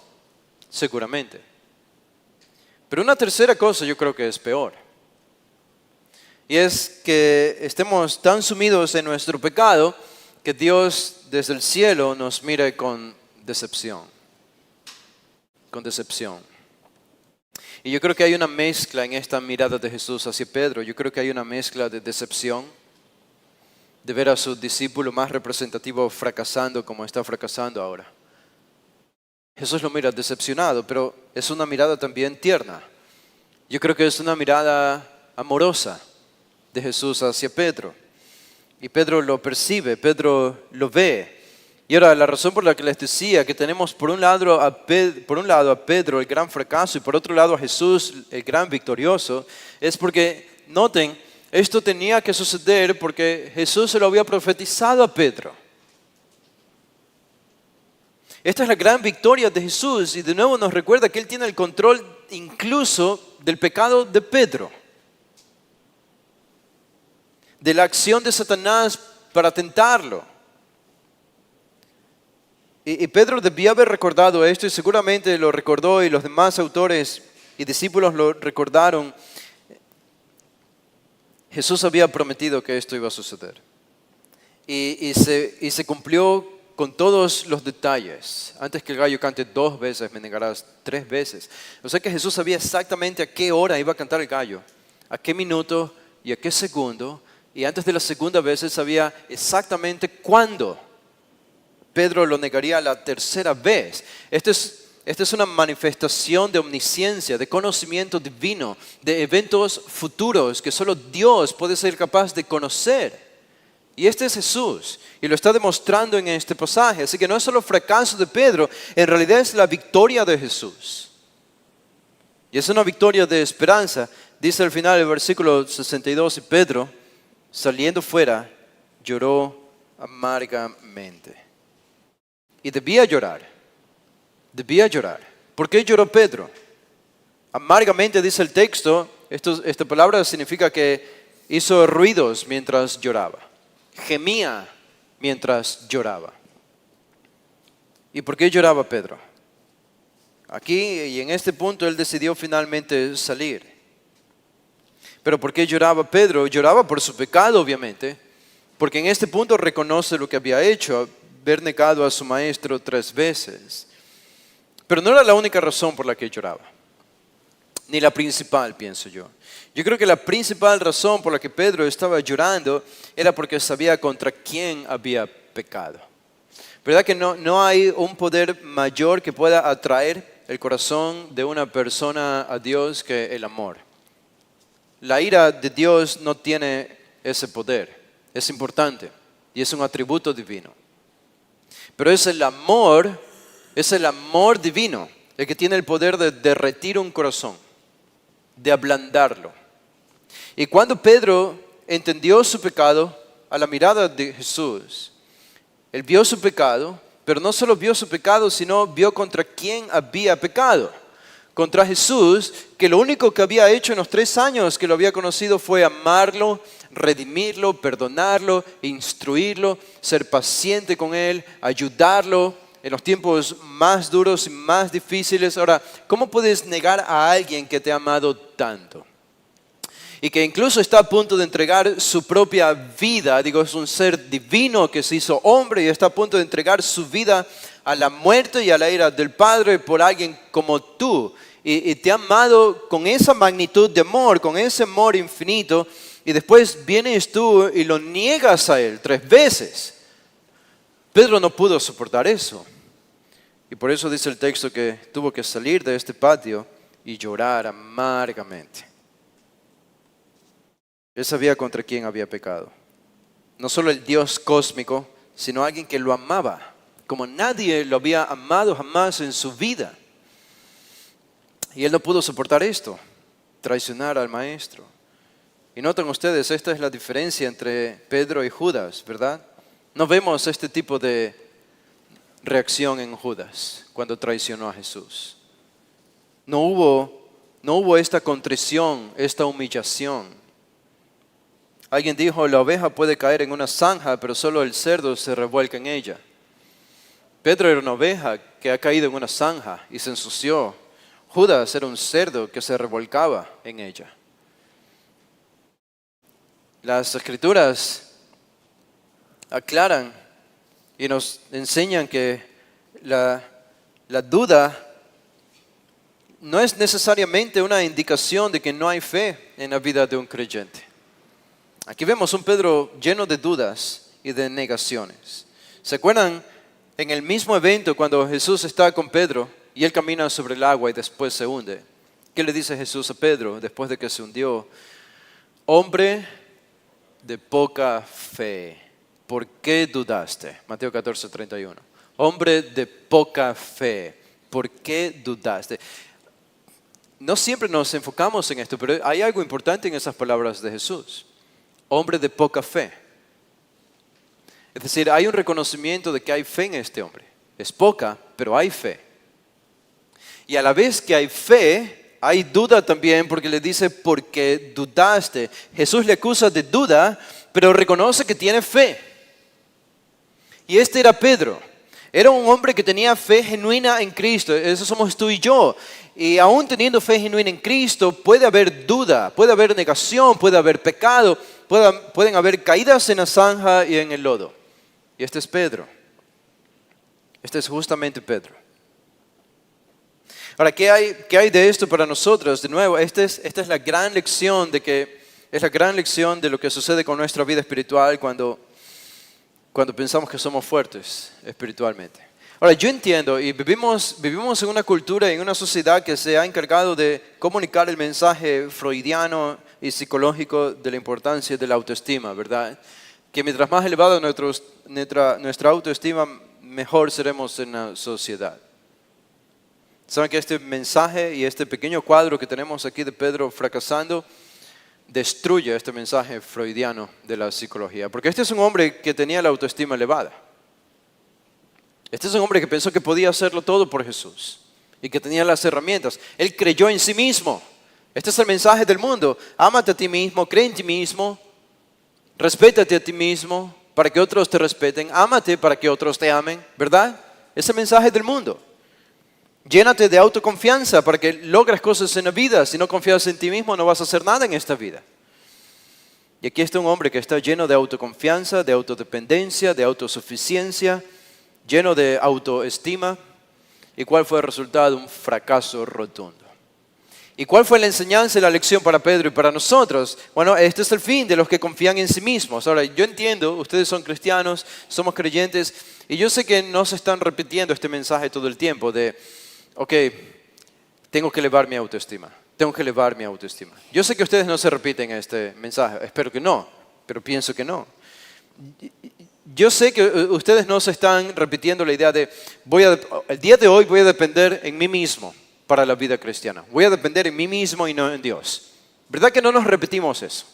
seguramente. Pero una tercera cosa yo creo que es peor. Y es que estemos tan sumidos en nuestro pecado que Dios desde el cielo nos mire con decepción. Con decepción. Y yo creo que hay una mezcla en esta mirada de Jesús hacia Pedro. Yo creo que hay una mezcla de decepción, de ver a su discípulo más representativo fracasando como está fracasando ahora. Jesús lo mira decepcionado, pero es una mirada también tierna. Yo creo que es una mirada amorosa de Jesús hacia Pedro. Y Pedro lo percibe, Pedro lo ve. Y ahora la razón por la que les decía que tenemos por un lado a Pedro, el gran fracaso, y por otro lado a Jesús, el gran victorioso, es porque, noten, esto tenía que suceder porque Jesús se lo había profetizado a Pedro. Esta es la gran victoria de Jesús y de nuevo nos recuerda que Él tiene el control incluso del pecado de Pedro. De la acción de Satanás para tentarlo. Y Pedro debía haber recordado esto y seguramente lo recordó y los demás autores y discípulos lo recordaron. Jesús había prometido que esto iba a suceder. Y se cumplió con todos los detalles. Antes que el gallo cante 2 veces, me negarás 3 veces. O sea que Jesús sabía exactamente a qué hora iba a cantar el gallo, a qué minuto y a qué segundo. Y antes de la segunda vez, Él sabía exactamente cuándo Pedro lo negaría la tercera vez. Esto Esta es una manifestación de omnisciencia, de conocimiento divino, de eventos futuros que solo Dios puede ser capaz de conocer. Y este es Jesús, y lo está demostrando en este pasaje. Así que no es solo fracaso de Pedro, en realidad es la victoria de Jesús. Y es una victoria de esperanza. Dice al final del versículo 62, y Pedro, saliendo fuera, lloró amargamente. Y debía llorar. ¿Por qué lloró Pedro? Amargamente dice el texto, esta palabra significa que hizo ruidos mientras lloraba. Gemía mientras lloraba. ¿Y por qué lloraba Pedro? Aquí y en este punto él decidió finalmente salir. ¿Pero por qué lloraba Pedro? Lloraba por su pecado, obviamente, porque en este punto reconoce lo que había hecho, haber negado a su maestro 3 veces. Pero no era la única razón por la que lloraba, ni la principal, pienso yo. Yo creo que la principal razón por la que Pedro estaba llorando era porque sabía contra quién había pecado. ¿Verdad que no hay un poder mayor que pueda atraer el corazón de una persona a Dios que el amor? La ira de Dios no tiene ese poder, es importante y es un atributo divino. Pero es el amor divino el que tiene el poder de derretir un corazón, de ablandarlo. Y cuando Pedro entendió su pecado a la mirada de Jesús, él vio su pecado, pero no solo vio su pecado, sino vio contra quién había pecado. Contra Jesús, que lo único que había hecho en los 3 años que lo había conocido fue amarlo, redimirlo, perdonarlo, instruirlo, ser paciente con él, ayudarlo en los tiempos más duros y más difíciles. Ahora, ¿cómo puedes negar a alguien que te ha amado tanto? Y que incluso está a punto de entregar su propia vida. Digo, es un ser divino que se hizo hombre y está a punto de entregar su vida a la muerte y a la ira del Padre por alguien como tú. Y te ha amado con esa magnitud de amor, con ese amor infinito. Y después vienes tú y lo niegas a él 3 veces. Pedro no pudo soportar eso. Y por eso dice el texto que tuvo que salir de este patio y llorar amargamente. Él sabía contra quién había pecado. No solo el Dios cósmico, sino alguien que lo amaba, como nadie lo había amado jamás en su vida. Y él no pudo soportar esto, traicionar al maestro. Y noten ustedes, esta es la diferencia entre Pedro y Judas, ¿verdad? No vemos este tipo de reacción en Judas cuando traicionó a Jesús. No hubo esta contrición, esta humillación. Alguien dijo, la oveja puede caer en una zanja, pero solo el cerdo se revuelca en ella. Pedro era una oveja que ha caído en una zanja y se ensució. Judas era un cerdo que se revolcaba en ella. Las Escrituras aclaran y nos enseñan que la duda no es necesariamente una indicación de que no hay fe en la vida de un creyente. Aquí vemos un Pedro lleno de dudas y de negaciones. ¿Se acuerdan en el mismo evento cuando Jesús está con Pedro y él camina sobre el agua y después se hunde? ¿Qué le dice Jesús a Pedro después de que se hundió? Hombre de poca fe, ¿por qué dudaste? Mateo 14:31. Hombre de poca fe, ¿por qué dudaste? No siempre nos enfocamos en esto, pero hay algo importante en esas palabras de Jesús. Hombre de poca fe. Es decir, hay un reconocimiento de que hay fe en este hombre. Es poca, pero hay fe. Y a la vez que hay fe, hay duda también, porque le dice, ¿por qué dudaste? Jesús le acusa de duda, pero reconoce que tiene fe. Y este era Pedro. Era un hombre que tenía fe genuina en Cristo. Eso somos tú y yo. Y aún teniendo fe genuina en Cristo, puede haber duda, puede haber negación, puede haber pecado, pueden haber caídas en la zanja y en el lodo. Y este es Pedro. Este es justamente Pedro. Ahora, ¿qué hay de esto para nosotros? De nuevo, esta es la gran lección de lo que sucede con nuestra vida espiritual cuando pensamos que somos fuertes espiritualmente. Ahora, yo entiendo y vivimos en una cultura y en una sociedad que se ha encargado de comunicar el mensaje freudiano y psicológico de la importancia de la autoestima, ¿verdad? Que mientras más elevada nuestra autoestima, mejor seremos en la sociedad. ¿Saben que este mensaje y este pequeño cuadro que tenemos aquí de Pedro fracasando destruye este mensaje freudiano de la psicología? Porque este es un hombre que tenía la autoestima elevada. Este es un hombre que pensó que podía hacerlo todo por Jesús y que tenía las herramientas. Él creyó en sí mismo. Este es el mensaje del mundo. Ámate a ti mismo, cree en ti mismo, respétate a ti mismo para que otros te respeten, ámate para que otros te amen, ¿verdad? Es el mensaje del mundo. Llénate de autoconfianza para que logres cosas en la vida. Si no confías en ti mismo, no vas a hacer nada en esta vida. Y aquí está un hombre que está lleno de autoconfianza, de autodependencia, de autosuficiencia, lleno de autoestima. ¿Y cuál fue el resultado? Un fracaso rotundo. ¿Y cuál fue la enseñanza y la lección para Pedro y para nosotros? Bueno, este es el fin de los que confían en sí mismos. Ahora, yo entiendo, ustedes son cristianos, somos creyentes, y yo sé que no se están repitiendo este mensaje todo el tiempo de, ok, tengo que elevar mi autoestima, tengo que elevar mi autoestima. Yo sé que ustedes no se repiten este mensaje, espero que no, pero pienso que no. Yo sé que ustedes no se están repitiendo la idea de, el día de hoy voy a depender en mí mismo para la vida cristiana. Voy a depender en mí mismo y no en Dios. ¿Verdad que no nos repetimos eso?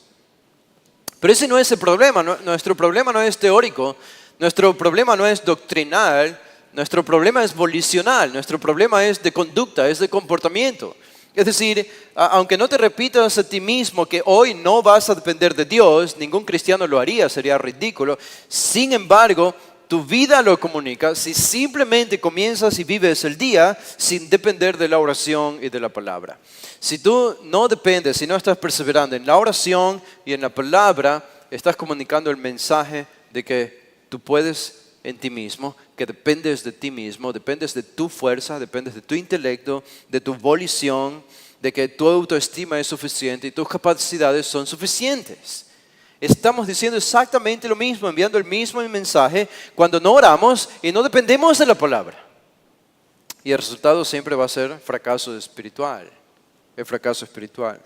Pero ese no es el problema. Nuestro problema no es teórico, nuestro problema no es doctrinal, nuestro problema es volicional, nuestro problema es de conducta, es de comportamiento. Es decir, aunque no te repitas a ti mismo que hoy no vas a depender de Dios, ningún cristiano lo haría, sería ridículo. Sin embargo, tu vida lo comunica si simplemente comienzas y vives el día sin depender de la oración y de la palabra. Si tú no dependes, si no estás perseverando en la oración y en la palabra, estás comunicando el mensaje de que tú puedes en ti mismo, que dependes de ti mismo, dependes de tu fuerza, dependes de tu intelecto, de tu volición, de que tu autoestima es suficiente y tus capacidades son suficientes. Estamos diciendo exactamente lo mismo, enviando el mismo mensaje cuando no oramos y no dependemos de la palabra. Y el resultado siempre va a ser fracaso espiritual, el fracaso espiritual.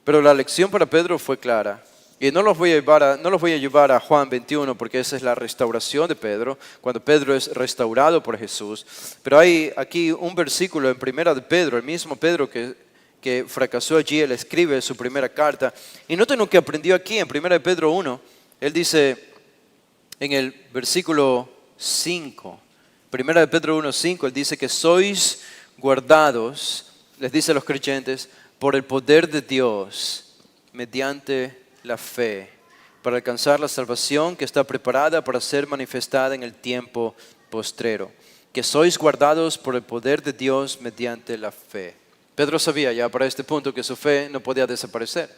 Pero la lección para Pedro fue clara. Y no los voy a llevar a Juan 21 porque esa es la restauración de Pedro, cuando Pedro es restaurado por Jesús. Pero hay aquí un versículo en primera de Pedro, el mismo Pedro que fracasó allí, él escribe su primera carta. Y noten lo que aprendió aquí en primera de Pedro 1. Él dice en el versículo 5, primera de Pedro 1:5, él dice que sois guardados, les dice a los creyentes, por el poder de Dios mediante la fe, para alcanzar la salvación que está preparada para ser manifestada en el tiempo postrero. Que sois guardados por el poder de Dios mediante la fe. Pedro sabía ya para este punto que su fe no podía desaparecer.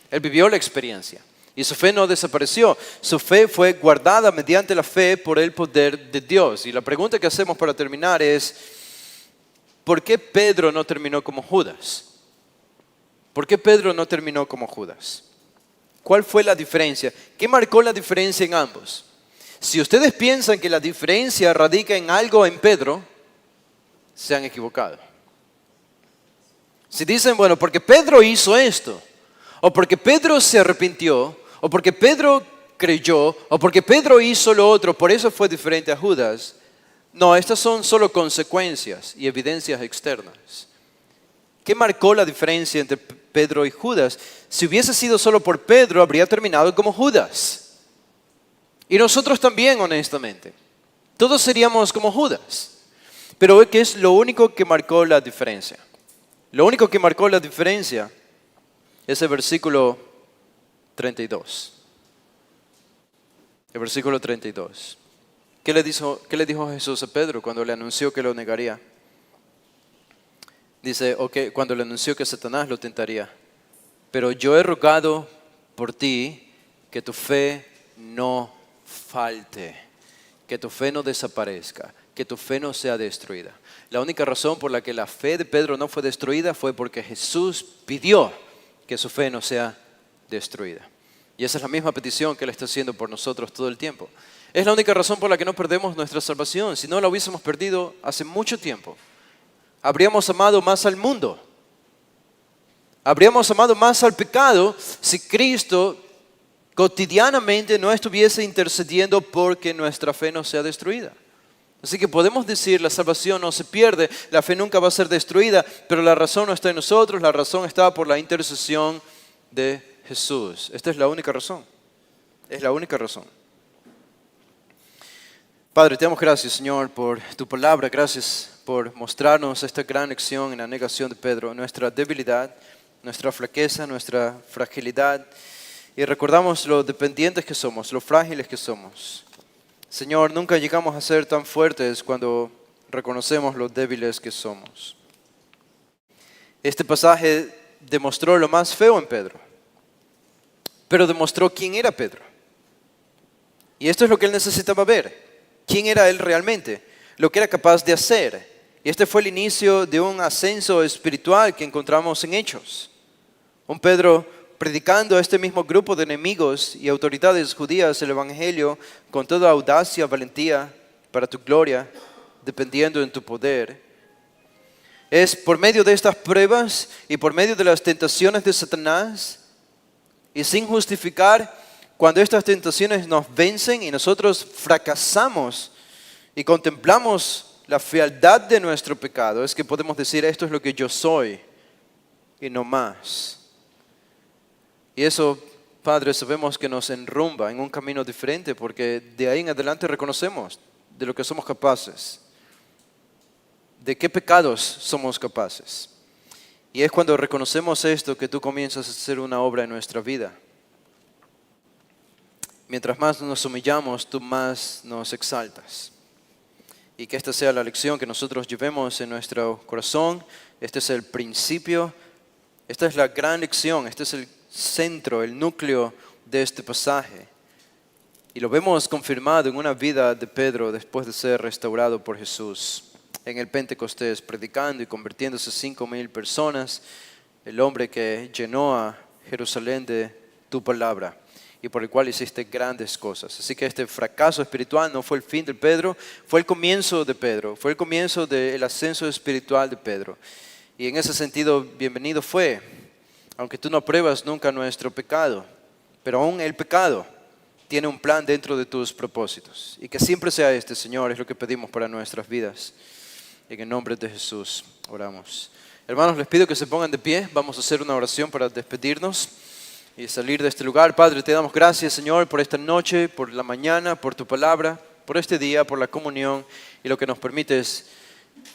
Él vivió la experiencia y su fe no desapareció. Su fe fue guardada mediante la fe por el poder de Dios. Y la pregunta que hacemos para terminar es, ¿por qué Pedro no terminó como Judas? ¿Por qué Pedro no terminó como Judas? ¿Cuál fue la diferencia? ¿Qué marcó la diferencia en ambos? Si ustedes piensan que la diferencia radica en algo en Pedro, se han equivocado. Si dicen, bueno, porque Pedro hizo esto, o porque Pedro se arrepintió, o porque Pedro creyó, o porque Pedro hizo lo otro, por eso fue diferente a Judas. No, estas son solo consecuencias y evidencias externas. ¿Qué marcó la diferencia entre Pedro y Judas? Si hubiese sido solo por Pedro, habría terminado como Judas. Y nosotros también, honestamente. Todos seríamos como Judas. Pero ¿qué es lo único que marcó la diferencia? Lo único que marcó la diferencia es el versículo 32. El versículo 32. ¿Qué le dijo Jesús a Pedro cuando le anunció que lo negaría? Dice, cuando le anunció que Satanás lo tentaría. Pero yo he rogado por ti que tu fe no falte, que tu fe no desaparezca, que tu fe no sea destruida. La única razón por la que la fe de Pedro no fue destruida fue porque Jesús pidió que su fe no sea destruida. Y esa es la misma petición que Él está haciendo por nosotros todo el tiempo. Es la única razón por la que no perdemos nuestra salvación. Si no la hubiésemos perdido hace mucho tiempo, habríamos amado más al mundo. Habríamos amado más al pecado si Cristo cotidianamente no estuviese intercediendo porque nuestra fe no sea destruida. Así que podemos decir, la salvación no se pierde, la fe nunca va a ser destruida, pero la razón no está en nosotros, la razón está por la intercesión de Jesús. Esta es la única razón. Es la única razón. Padre, te damos gracias, Señor, por tu palabra. Gracias por mostrarnos esta gran lección en la negación de Pedro, nuestra debilidad, nuestra flaqueza, nuestra fragilidad. Y recordamos lo dependientes que somos, lo frágiles que somos. Señor, nunca llegamos a ser tan fuertes cuando reconocemos lo débiles que somos. Este pasaje demostró lo más feo en Pedro, pero demostró quién era Pedro. Y esto es lo que él necesitaba ver. ¿Quién era él realmente? Lo que era capaz de hacer. Y este fue el inicio de un ascenso espiritual que encontramos en Hechos. Un Pedro predicando a este mismo grupo de enemigos y autoridades judías el Evangelio con toda audacia, valentía, para tu gloria, dependiendo en tu poder. Es por medio de estas pruebas y por medio de las tentaciones de Satanás y sin justificar, cuando estas tentaciones nos vencen y nosotros fracasamos y contemplamos la fealdad de nuestro pecado, es que podemos decir, esto es lo que yo soy y no más. Y eso, Padre, sabemos que nos enrumba en un camino diferente porque de ahí en adelante reconocemos de lo que somos capaces, de qué pecados somos capaces. Y es cuando reconocemos esto que tú comienzas a hacer una obra en nuestra vida. Mientras más nos humillamos, tú más nos exaltas. Y que esta sea la lección que nosotros llevemos en nuestro corazón. Este es el principio, esta es la gran lección, este es el centro, el núcleo de este pasaje. Y lo vemos confirmado en una vida de Pedro después de ser restaurado por Jesús. En el Pentecostés, predicando y convirtiéndose 5,000 personas, el hombre que llenó a Jerusalén de tu palabra y por el cual hiciste grandes cosas. Así que este fracaso espiritual no fue el fin de Pedro, fue el comienzo de Pedro, fue el comienzo del ascenso espiritual de Pedro. Y en ese sentido, bienvenido fue, aunque tú no apruebas nunca nuestro pecado, pero aún el pecado tiene un plan dentro de tus propósitos. Y que siempre sea este, Señor, es lo que pedimos para nuestras vidas. En el nombre de Jesús oramos. Hermanos, les pido que se pongan de pie, vamos a hacer una oración para despedirnos y salir de este lugar. Padre, te damos gracias, Señor, por esta noche, por la mañana, por tu palabra, por este día, por la comunión y lo que nos permites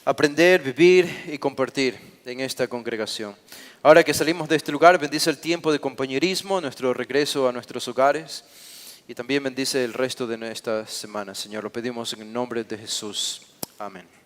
aprender, vivir y compartir en esta congregación. Ahora que salimos de este lugar, bendice el tiempo de compañerismo, nuestro regreso a nuestros hogares y también bendice el resto de esta semana, Señor. Lo pedimos en el nombre de Jesús. Amén.